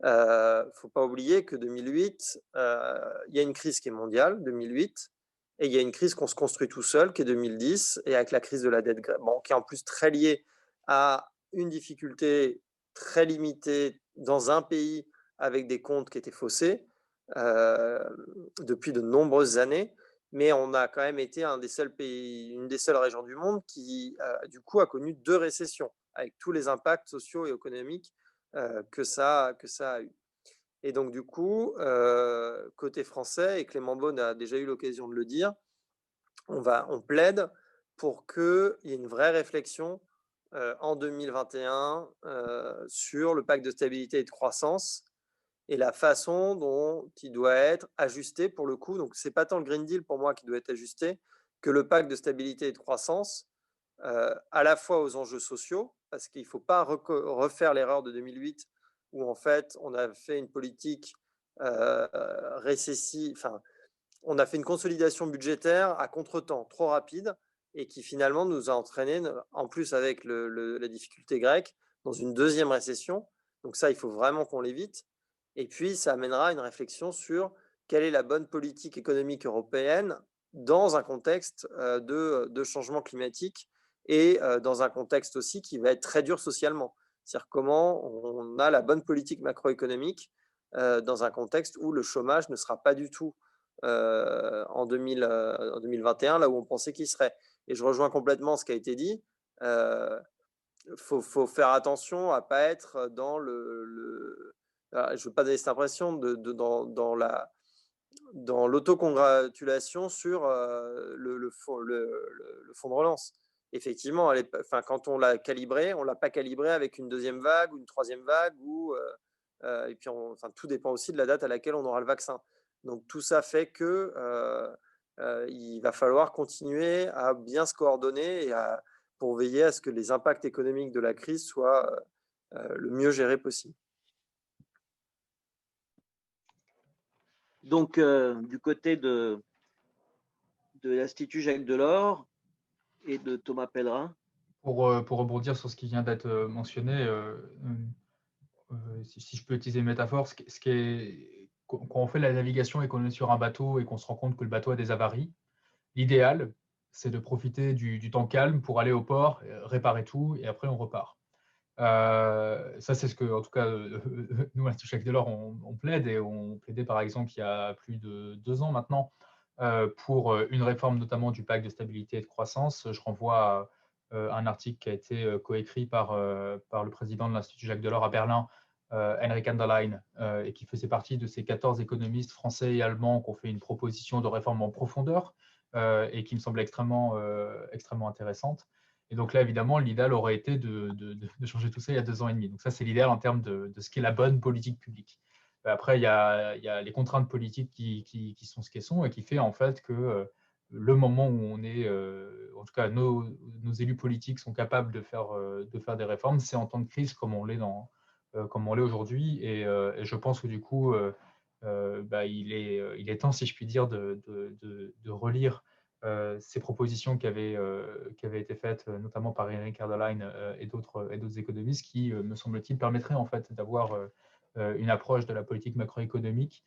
il ne faut pas oublier que 2008, il y a une crise qui est mondiale, 2008, et il y a une crise qu'on se construit tout seul, qui est 2010, et avec la crise de la dette grecque, qui est en plus très liée à une difficulté très limitée dans un pays avec des comptes qui étaient faussés depuis de nombreuses années. Mais on a quand même été une des seules régions du monde qui, du coup, a connu 2 récessions, avec tous les impacts sociaux et économiques que ça a eu. Et donc, du coup, côté français, et Clément Beaune a déjà eu l'occasion de le dire, on plaide pour qu'il y ait une vraie réflexion en 2021 sur le pacte de stabilité et de croissance et la façon dont il doit être ajusté pour le coup. Donc, ce n'est pas tant le Green Deal pour moi qui doit être ajusté que le pacte de stabilité et de croissance, à la fois aux enjeux sociaux, parce qu'il ne faut pas refaire l'erreur de 2008 où en fait on a fait une politique récessive, enfin on a fait une consolidation budgétaire à contretemps, trop rapide, et qui finalement nous a entraîné, en plus avec la difficulté grecque, dans une deuxième récession. Donc ça, il faut vraiment qu'on l'évite. Et puis, ça amènera une réflexion sur quelle est la bonne politique économique européenne dans un contexte de changement climatique et dans un contexte aussi qui va être très dur socialement. C'est-à-dire comment on a la bonne politique macroéconomique dans un contexte où le chômage ne sera pas du tout en 2021, là où on pensait qu'il serait. Et je rejoins complètement ce qui a été dit. faut faire attention à pas être dans je veux pas donner cette impression dans l'autocongratulation sur le fonds de relance. Effectivement, quand on l'a calibré, on l'a pas calibré avec une deuxième vague ou une troisième vague et puis tout dépend aussi de la date à laquelle on aura le vaccin. Donc tout ça fait que il va falloir continuer à bien se coordonner pour veiller à ce que les impacts économiques de la crise soient le mieux gérés possible. Donc, du côté de l'Institut Jacques Delors et de Thomas Pellerin. Pour rebondir sur ce qui vient d'être mentionné, si je peux utiliser une métaphore, quand on fait la navigation et qu'on est sur un bateau et qu'on se rend compte que le bateau a des avaries, l'idéal, c'est de profiter du temps calme pour aller au port, réparer tout et après on repart. Ça, c'est ce que, en tout cas, nous, à l'Institut Jacques Delors, on plaide, et on plaidait par exemple il y a plus de 2 ans maintenant pour une réforme notamment du pacte de stabilité et de croissance. Je renvoie à un article qui a été coécrit par le président de l'Institut Jacques Delors à Berlin, Henrik Anderlein, et qui faisait partie de ces 14 économistes français et allemands qui ont fait une proposition de réforme en profondeur et qui me semble extrêmement intéressante. Et donc là, évidemment, l'idéal aurait été de changer tout ça il y a 2 ans et demi. Donc ça, c'est l'idéal en termes de ce qu'est la bonne politique publique. Après, il y a les contraintes politiques qui sont ce qu'elles sont, et qui fait en fait que le moment où on est, en tout cas, nos élus politiques sont capables de faire des réformes, c'est en temps de crise comme on l'est aujourd'hui. Et je pense que du coup, il est temps, si je puis dire, de relire ces propositions qui avaient été faites notamment par Henrik Anderlein et d'autres économistes qui, me semble-t-il, permettraient en fait d'avoir une approche de la politique macroéconomique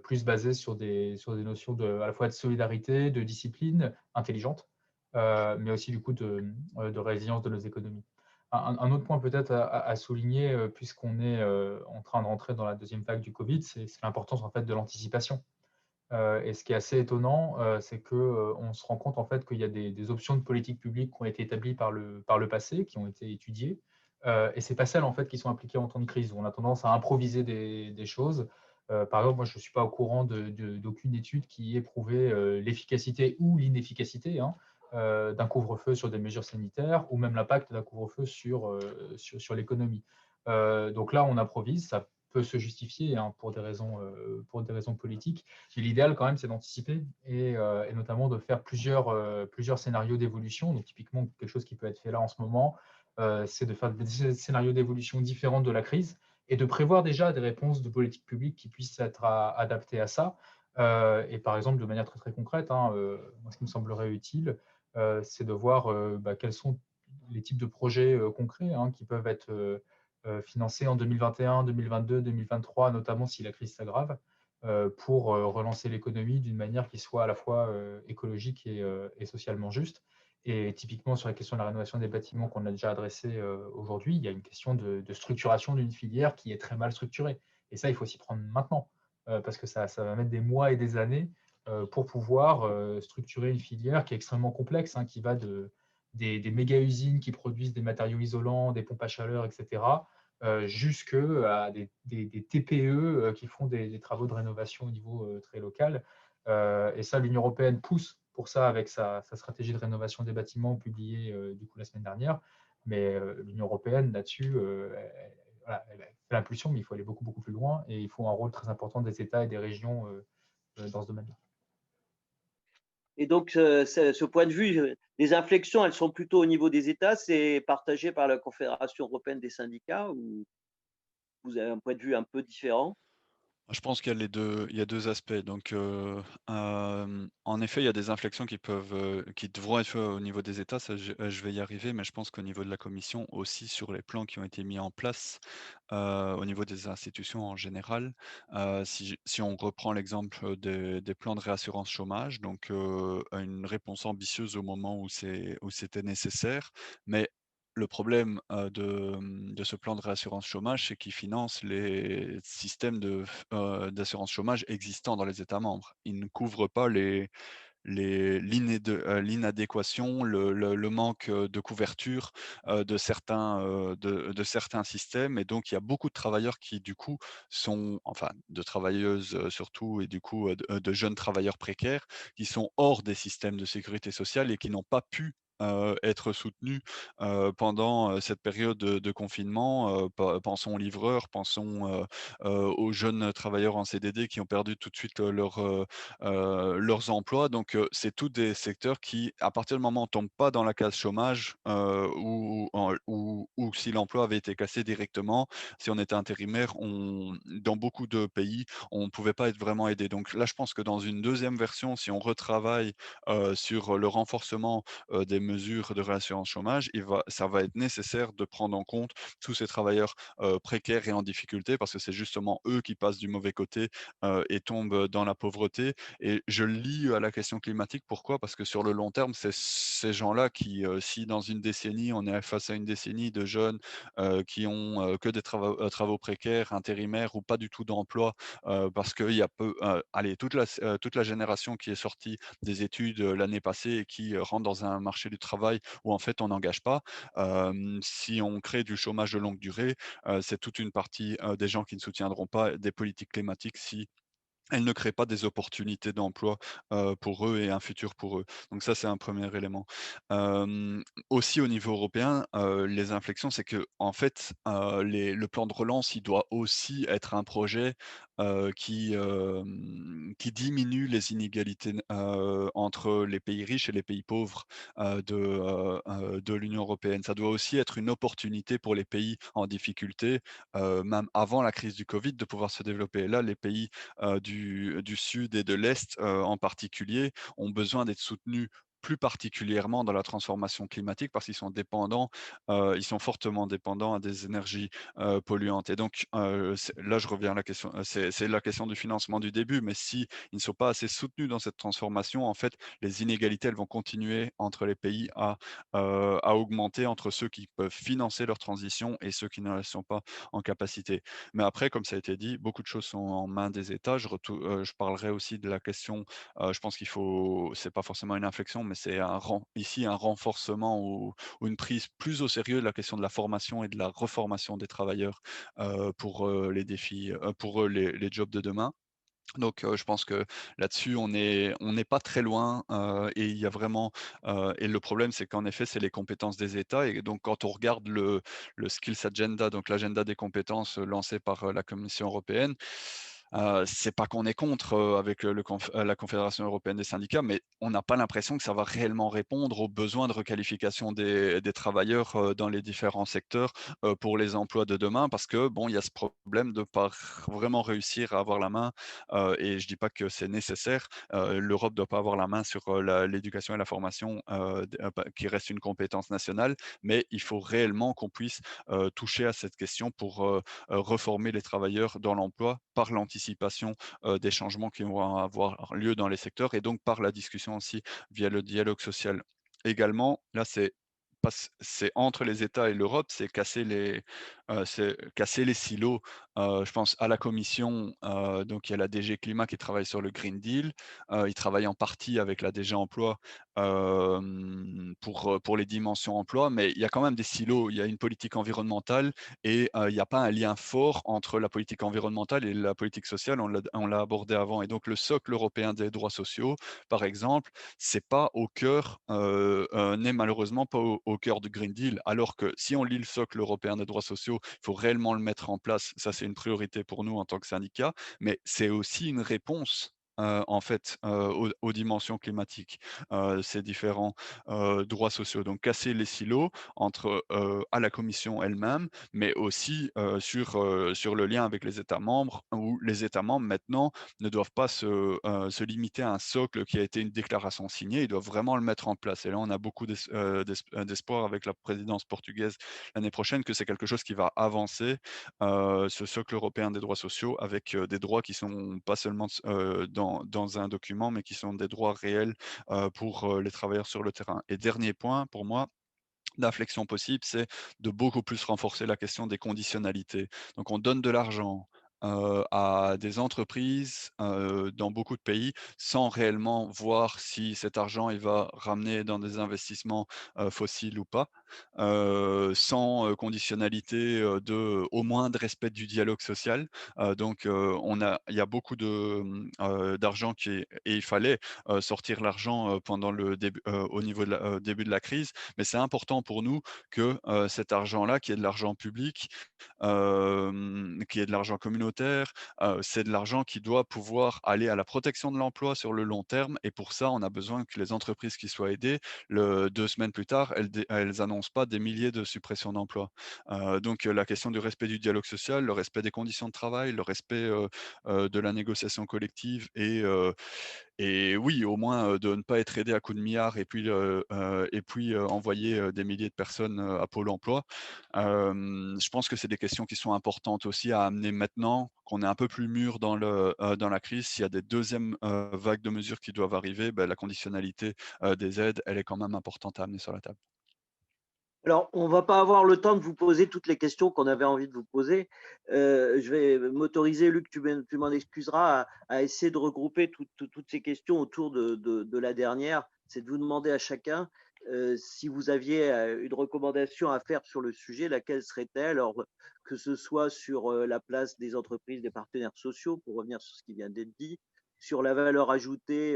plus basée sur des notions à la fois de solidarité, de discipline intelligente, mais aussi du coup de résilience de nos économies. Un autre point peut-être à souligner, puisqu'on est en train de rentrer dans la deuxième vague du Covid, c'est l'importance en fait de l'anticipation. Et ce qui est assez étonnant, c'est qu'on se rend compte en fait qu'il y a des options de politique publique qui ont été établies par le passé, qui ont été étudiées, et c'est pas celles en fait qui sont appliquées en temps de crise, où on a tendance à improviser des choses. Par exemple, moi je ne suis pas au courant d'aucune étude qui ait prouvé l'efficacité ou l'inefficacité d'un couvre-feu sur des mesures sanitaires, ou même l'impact d'un couvre-feu sur l'économie. Donc là, on improvise, ça peut se justifier pour des raisons politiques. Et l'idéal, quand même, c'est d'anticiper et notamment de faire plusieurs scénarios d'évolution. Donc, typiquement, quelque chose qui peut être fait là en ce moment, c'est de faire des scénarios d'évolution différents de la crise et de prévoir déjà des réponses de politique publique qui puissent être adaptées à ça. Et par exemple, de manière très, très concrète, moi, ce qui me semblerait utile, c'est de voir quels sont les types de projets concrets qui peuvent être financés en 2021, 2022, 2023, notamment si la crise s'aggrave, pour relancer l'économie d'une manière qui soit à la fois écologique et socialement juste. Et typiquement, sur la question de la rénovation des bâtiments qu'on a déjà adressée aujourd'hui, il y a une question de structuration d'une filière qui est très mal structurée. Et ça, il faut s'y prendre maintenant, parce que ça va mettre des mois et des années pour pouvoir structurer une filière qui est extrêmement complexe, qui va des méga-usines qui produisent des matériaux isolants, des pompes à chaleur, etc., jusqu'à des TPE qui font des travaux de rénovation au niveau très local. Et ça, l'Union européenne pousse pour ça avec sa stratégie de rénovation des bâtiments publiée du coup la semaine dernière. Mais l'Union européenne, là-dessus, elle fait l'impulsion, mais il faut aller beaucoup, beaucoup plus loin, et il faut un rôle très important des États et des régions dans ce domaine-là. Et donc, ce point de vue, les inflexions, elles sont plutôt au niveau des États, c'est partagé par la Confédération européenne des syndicats, ou vous avez un point de vue un peu différent? Je pense qu'il y a il y a 2 aspects. Donc, en effet, il y a des inflexions qui devront être faites au niveau des États, ça je vais y arriver, mais je pense qu'au niveau de la Commission aussi, sur les plans qui ont été mis en place, au niveau des institutions en général, si on reprend l'exemple des plans de réassurance chômage, donc, une réponse ambitieuse au moment où c'était nécessaire, mais le problème, de ce plan de réassurance chômage, c'est qu'il finance les systèmes d'assurance chômage existants dans les États membres. Il ne couvre pas l'inadéquation, le manque de couverture de certains systèmes. Et donc, il y a beaucoup de travailleurs qui, du coup, enfin, de travailleuses surtout, et du coup, de jeunes travailleurs précaires, qui sont hors des systèmes de sécurité sociale et qui n'ont pas pu être soutenus pendant cette période de confinement. Pensons aux livreurs, pensons aux jeunes travailleurs en CDD qui ont perdu tout de suite leurs emplois. Donc, c'est tous des secteurs qui, à partir du moment où on tombe pas dans la case chômage, ou si l'emploi avait été cassé directement, si on était intérimaire, dans beaucoup de pays, on ne pouvait pas être vraiment aidé. Donc là, je pense que dans une deuxième version, si on retravaille sur le renforcement des mesures de réassurance chômage, ça va être nécessaire de prendre en compte tous ces travailleurs précaires et en difficulté, parce que c'est justement eux qui passent du mauvais côté et tombent dans la pauvreté. Et je le lie à la question climatique. Pourquoi? Parce que sur le long terme, c'est ces gens-là qui, si dans une décennie, on est face à une décennie de jeunes qui ont que des travaux précaires, intérimaires ou pas du tout d'emploi, parce qu'il y a allez, toute la génération qui est sortie des études l'année passée et qui rentre dans un marché du travail où en fait on n'engage pas. Si on crée du chômage de longue durée, c'est toute une partie des gens qui ne soutiendront pas des politiques climatiques si elles ne créent pas des opportunités d'emploi pour eux et un futur pour eux. Donc ça, c'est un premier élément. Aussi au niveau européen, les inflexions, c'est qu'en fait, le plan de relance, il doit aussi être un projet qui diminue les inégalités entre les pays riches et les pays pauvres de l'Union européenne. Ça doit aussi être une opportunité pour les pays en difficulté, même avant la crise du Covid, de pouvoir se développer. Là, les pays du sud et de l'est en particulier, ont besoin d'être soutenus plus particulièrement dans la transformation climatique, parce qu'ils sont dépendants, ils sont fortement dépendants à des énergies polluantes. Et donc, là, je reviens à la question, c'est la question du financement du début, mais si ils ne sont pas assez soutenus dans cette transformation, en fait, les inégalités, elles vont continuer entre les pays à augmenter entre ceux qui peuvent financer leur transition et ceux qui ne le sont pas en capacité. Mais après, comme ça a été dit, beaucoup de choses sont en main des États. Je parlerai aussi de la question, je pense qu'il faut, c'est pas forcément une inflexion, mais c'est ici un renforcement ou une prise plus au sérieux de la question de la formation et de la reformation des travailleurs pour les défis, pour les jobs de demain. Donc, je pense que là-dessus, on n'est pas très loin, et il y a vraiment, et le problème, c'est qu'en effet, c'est les compétences des États. Et donc quand on regarde le Skills Agenda, donc l'agenda des compétences, lancé par, la Commission européenne, c'est pas qu'on est contre, avec, la Confédération européenne des syndicats, mais on n'a pas l'impression que ça va réellement répondre aux besoins de requalification des travailleurs, dans les différents secteurs, pour les emplois de demain. Parce que bon, il y a ce problème de pas vraiment réussir à avoir la main. Et je dis pas que c'est nécessaire. L'Europe doit pas avoir la main sur l'éducation et la formation, qui reste une compétence nationale, mais il faut réellement qu'on puisse toucher à cette question pour reformer les travailleurs dans l'emploi par l'anticipation des changements qui vont avoir lieu dans les secteurs, et donc par la discussion aussi via le dialogue social. Également, là, c'est entre les États et l'Europe, c'est casser les silos. Je pense à la Commission, donc il y a la DG Climat qui travaille sur le Green Deal. Ils travaillent en partie avec la DG Emploi, pour les dimensions emploi, mais il y a quand même des silos. Il y a une politique environnementale et il n'y a pas un lien fort entre la politique environnementale et la politique sociale. On l'a abordé avant. Et donc le socle européen des droits sociaux, par exemple, c'est pas au cœur, n'est malheureusement pas au cœur du Green Deal. Alors que si on lit le socle européen des droits sociaux, il faut réellement le mettre en place. Ça, c'est une priorité pour nous en tant que syndicat, mais c'est aussi une réponse. En fait, aux dimensions climatiques, ces différents droits sociaux. Donc casser les silos entre à la Commission elle-même, mais aussi sur le lien avec les États membres, où les États membres maintenant ne doivent pas se limiter à un socle qui a été une déclaration signée, ils doivent vraiment le mettre en place. Et là, on a beaucoup d'espoir avec la présidence portugaise l'année prochaine que c'est quelque chose qui va avancer, ce socle européen des droits sociaux, avec des droits qui sont pas seulement dans un document, mais qui sont des droits réels pour les travailleurs sur le terrain. Et dernier point, pour moi, d'inflexion possible, c'est de beaucoup plus renforcer la question des conditionnalités. Donc on donne de l'argent à des entreprises dans beaucoup de pays sans réellement voir si cet argent il va ramener dans des investissements fossiles ou pas, sans conditionnalité de au moindre respect du dialogue social. Donc il y a beaucoup d'argent et il fallait sortir l'argent pendant le début, au niveau de début de la crise, mais c'est important pour nous que cet argent-là, qui est de l'argent public, qui est de l'argent communautaire, c'est de l'argent qui doit pouvoir aller à la protection de l'emploi sur le long terme, et pour ça, on a besoin que les entreprises qui soient aidées, 2 semaines plus tard, elles annoncent pas des milliers de suppressions d'emplois. Donc la question du respect du dialogue social, le respect des conditions de travail, le respect de la négociation collective et oui, au moins, de ne pas être aidé à coups de milliards et puis envoyer des milliers de personnes à Pôle emploi. Je pense que c'est des questions qui sont importantes aussi à amener maintenant qu'on est un peu plus mûr dans la crise. S'il y a des deuxièmes vagues de mesures qui doivent arriver, la conditionnalité des aides, elle est quand même importante à amener sur la table. Alors, on ne va pas avoir le temps de vous poser toutes les questions qu'on avait envie de vous poser. Je vais m'autoriser, Luc, tu m'en excuseras, à essayer de regrouper toutes ces questions autour de la dernière. C'est de vous demander à chacun si vous aviez une recommandation à faire sur le sujet, laquelle serait-elle? Alors, que ce soit sur la place des entreprises, des partenaires sociaux, pour revenir sur ce qui vient d'être dit, sur la valeur ajoutée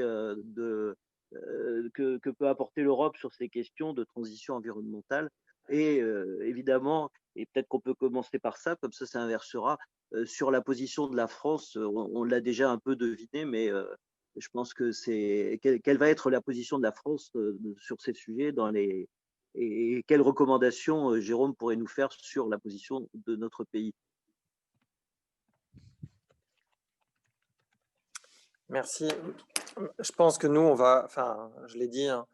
que peut apporter l'Europe sur ces questions de transition environnementale. Et évidemment, et peut-être qu'on peut commencer par ça, comme ça inversera, sur la position de la France, on l'a déjà un peu deviné, mais je pense que c'est quelle va être la position de la France sur ces sujets et quelles recommandations Jérôme pourrait nous faire sur la position de notre pays. Merci. Je pense que nous, on va, enfin, je l'ai dit, hein,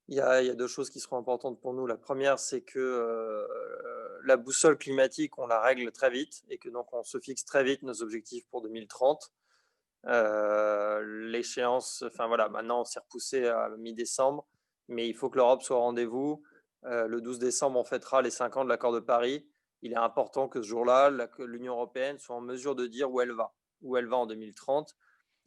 il y a 2 choses qui seront importantes pour nous. La première, c'est que la boussole climatique, on la règle très vite et que donc on se fixe très vite nos objectifs pour 2030. L'échéance, enfin voilà, maintenant on s'est repoussé à mi-décembre, mais il faut que l'Europe soit au rendez-vous. Le 12 décembre, on fêtera les 5 ans de l'accord de Paris. Il est important que ce jour-là, l'Union européenne soit en mesure de dire où elle va en 2030.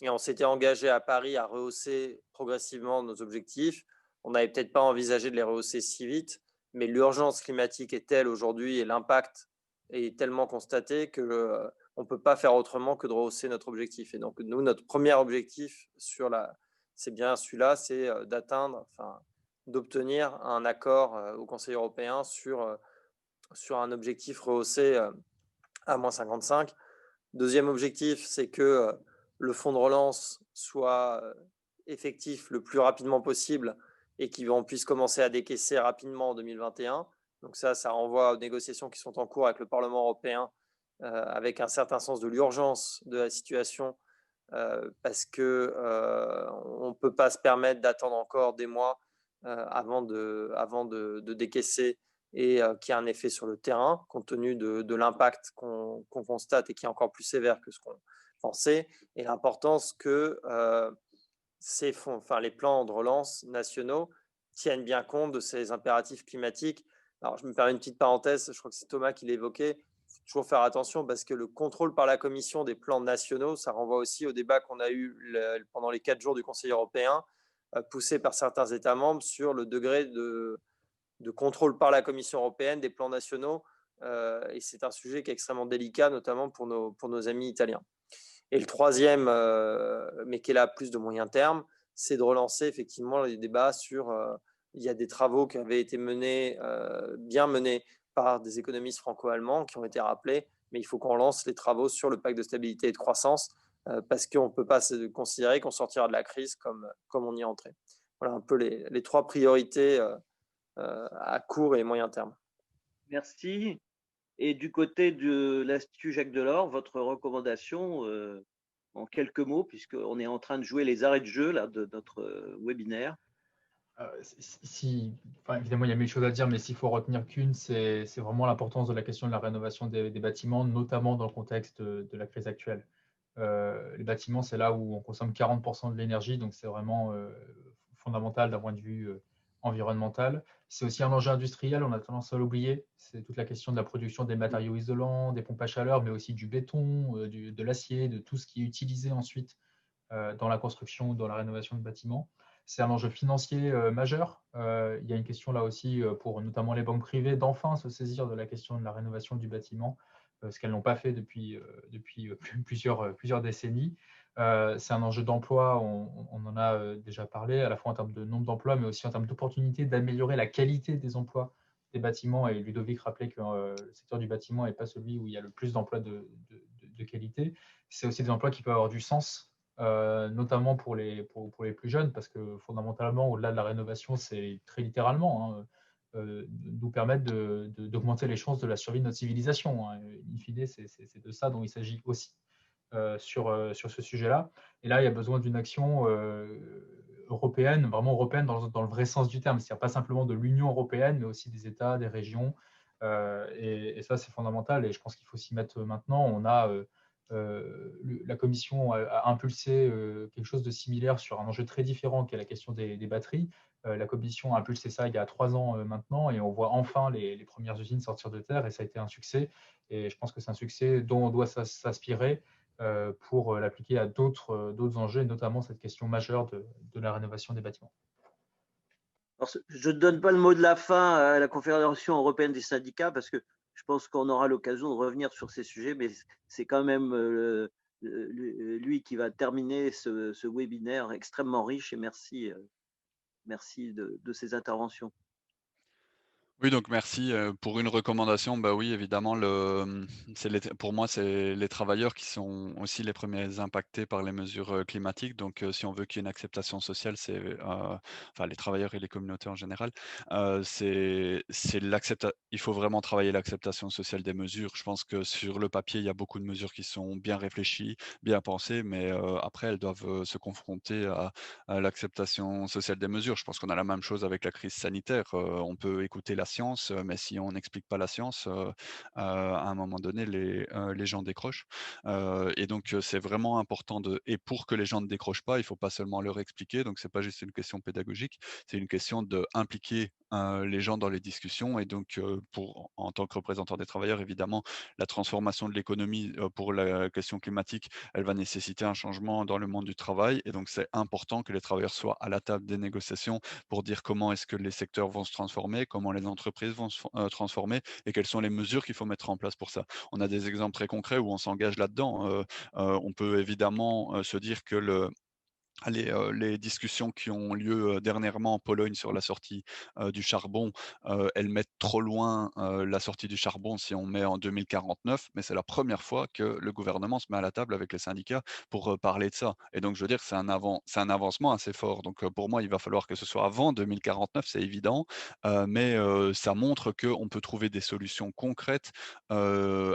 Et on s'était engagé à Paris à rehausser progressivement nos objectifs. On n'avait peut-être pas envisagé de les rehausser si vite, mais l'urgence climatique est telle aujourd'hui et l'impact est tellement constaté que on ne peut pas faire autrement que de rehausser notre objectif. Et donc, nous, notre premier objectif c'est bien celui-là, c'est d'obtenir un accord au Conseil européen sur un objectif rehaussé à moins 55. Deuxième objectif, c'est que le fonds de relance soit effectif le plus rapidement possible et qu'on puisse commencer à décaisser rapidement en 2021. Donc ça renvoie aux négociations qui sont en cours avec le Parlement européen, avec un certain sens de l'urgence de la situation, parce qu'on ne peut pas se permettre d'attendre encore des mois avant de décaisser et qui a un effet sur le terrain, compte tenu de l'impact qu'on constate et qui est encore plus sévère que ce qu'on pensait, et l'importance que les plans de relance nationaux tiennent bien compte de ces impératifs climatiques. Alors, je me permets une petite parenthèse, je crois que c'est Thomas qui l'évoquait. Il faut toujours faire attention parce que le contrôle par la Commission des plans nationaux, ça renvoie aussi au débat qu'on a eu pendant les 4 jours du Conseil européen, poussé par certains États membres sur le degré de contrôle par la Commission européenne des plans nationaux. Et c'est un sujet qui est extrêmement délicat, notamment pour nos amis italiens. Et le troisième, mais qui est là plus de moyen terme, c'est de relancer effectivement les débats sur. Il y a des travaux qui avaient été bien menés par des économistes franco-allemands qui ont été rappelés, mais il faut qu'on lance les travaux sur le pacte de stabilité et de croissance parce qu'on ne peut pas se considérer qu'on sortira de la crise comme on y est entré. Voilà un peu les 3 priorités à court et moyen terme. Merci. Et du côté de l'Institut Jacques Delors, votre recommandation en quelques mots, puisqu'on est en train de jouer les arrêts de jeu là, de notre webinaire. Évidemment, il y a mille choses à dire, mais s'il faut retenir qu'une, c'est vraiment l'importance de la question de la rénovation des bâtiments, notamment dans le contexte de la crise actuelle. Les bâtiments, c'est là où on consomme 40% de l'énergie, donc c'est vraiment fondamental d'un point de vue environnementale. C'est aussi un enjeu industriel, on a tendance à l'oublier. C'est toute la question de la production des matériaux isolants, des pompes à chaleur, mais aussi du béton, de l'acier, de tout ce qui est utilisé ensuite dans la construction ou dans la rénovation de bâtiments. C'est un enjeu financier majeur. Il y a une question là aussi pour notamment les banques privées d'enfin se saisir de la question de la rénovation du bâtiment, ce qu'elles n'ont pas fait depuis plusieurs décennies. C'est un enjeu d'emploi, on en a déjà parlé, à la fois en termes de nombre d'emplois, mais aussi en termes d'opportunités d'améliorer la qualité des emplois des bâtiments. Et Ludovic rappelait que le secteur du bâtiment n'est pas celui où il y a le plus d'emplois de qualité. C'est aussi des emplois qui peuvent avoir du sens, notamment pour les plus jeunes, parce que fondamentalement, au-delà de la rénovation, c'est très littéralement nous permettre d'augmenter les chances de la survie de notre civilisation. In fine, c'est de ça dont il s'agit aussi sur ce sujet-là. Et là, il y a besoin d'une action européenne, vraiment européenne dans le vrai sens du terme. C'est-à-dire pas simplement de l'Union européenne, mais aussi des États, des régions. Et ça, c'est fondamental. Et je pense qu'il faut s'y mettre maintenant. On a la Commission a impulsé quelque chose de similaire sur un enjeu très différent qui est la question des batteries. La Commission a impulsé ça il y a 3 ans maintenant et on voit enfin les premières usines sortir de terre et ça a été un succès. Et je pense que c'est un succès dont on doit s'inspirer pour l'appliquer à d'autres enjeux, notamment cette question majeure de la rénovation des bâtiments. Alors, je ne donne pas le mot de la fin à la Confédération européenne des syndicats parce que je pense qu'on aura l'occasion de revenir sur ces sujets, mais c'est quand même lui qui va terminer ce webinaire extrêmement riche et merci de ces interventions. Oui, donc merci pour une recommandation. Bah oui, évidemment, pour moi, c'est les travailleurs qui sont aussi les premiers impactés par les mesures climatiques. Donc, si on veut qu'il y ait une acceptation sociale, enfin les travailleurs et les communautés en général, il faut vraiment travailler l'acceptation sociale des mesures. Je pense que sur le papier, il y a beaucoup de mesures qui sont bien réfléchies, bien pensées, mais après, elles doivent se confronter à l'acceptation sociale des mesures. Je pense qu'on a la même chose avec la crise sanitaire. On peut écouter la science, mais si on n'explique pas la science, à un moment donné, les gens décrochent. Et donc, c'est vraiment important et pour que les gens ne décrochent pas, il ne faut pas seulement leur expliquer. Donc, c'est pas juste une question pédagogique, c'est une question d'impliquer les gens dans les discussions. Et donc, en tant que représentant des travailleurs, évidemment, la transformation de l'économie pour la question climatique, elle va nécessiter un changement dans le monde du travail. Et donc, c'est important que les travailleurs soient à la table des négociations pour dire comment est-ce que les secteurs vont se transformer, comment les entreprises vont se transformer et quelles sont les mesures qu'il faut mettre en place pour ça. On a des exemples très concrets où on s'engage là-dedans. On peut évidemment se dire que les discussions qui ont lieu dernièrement en Pologne sur la sortie du charbon, elles mettent trop loin la sortie du charbon si on met en 2049, mais c'est la première fois que le gouvernement se met à la table avec les syndicats pour parler de ça. Et donc, je veux dire, c'est un avancement assez fort. Donc, pour moi, il va falloir que ce soit avant 2049, c'est évident, mais ça montre qu'on peut trouver des solutions concrètes dans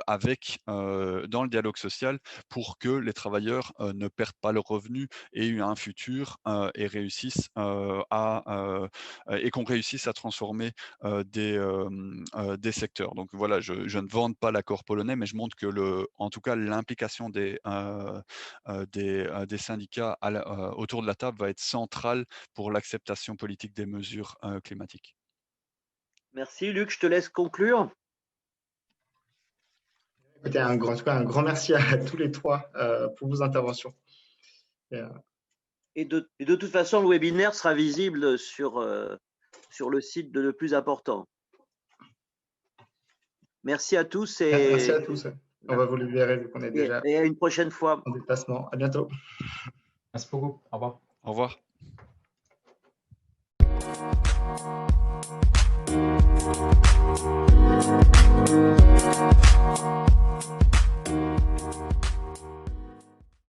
le dialogue social pour que les travailleurs ne perdent pas leurs revenus et un futur et qu'on réussisse à transformer des secteurs. Donc voilà, je ne vante pas l'accord polonais, mais je montre que en tout cas l'implication des syndicats autour de la table va être centrale pour l'acceptation politique des mesures climatiques. Merci Luc, je te laisse conclure. Écoutez, un grand merci à tous les trois pour vos interventions. Et de toute façon, le webinaire sera visible sur le site de Le Plus Important. Merci à tous. Merci à tous. On va vous libérer vu qu'on est déjà. Et à une prochaine fois. En déplacement. À bientôt. Merci beaucoup. Au revoir. Au revoir.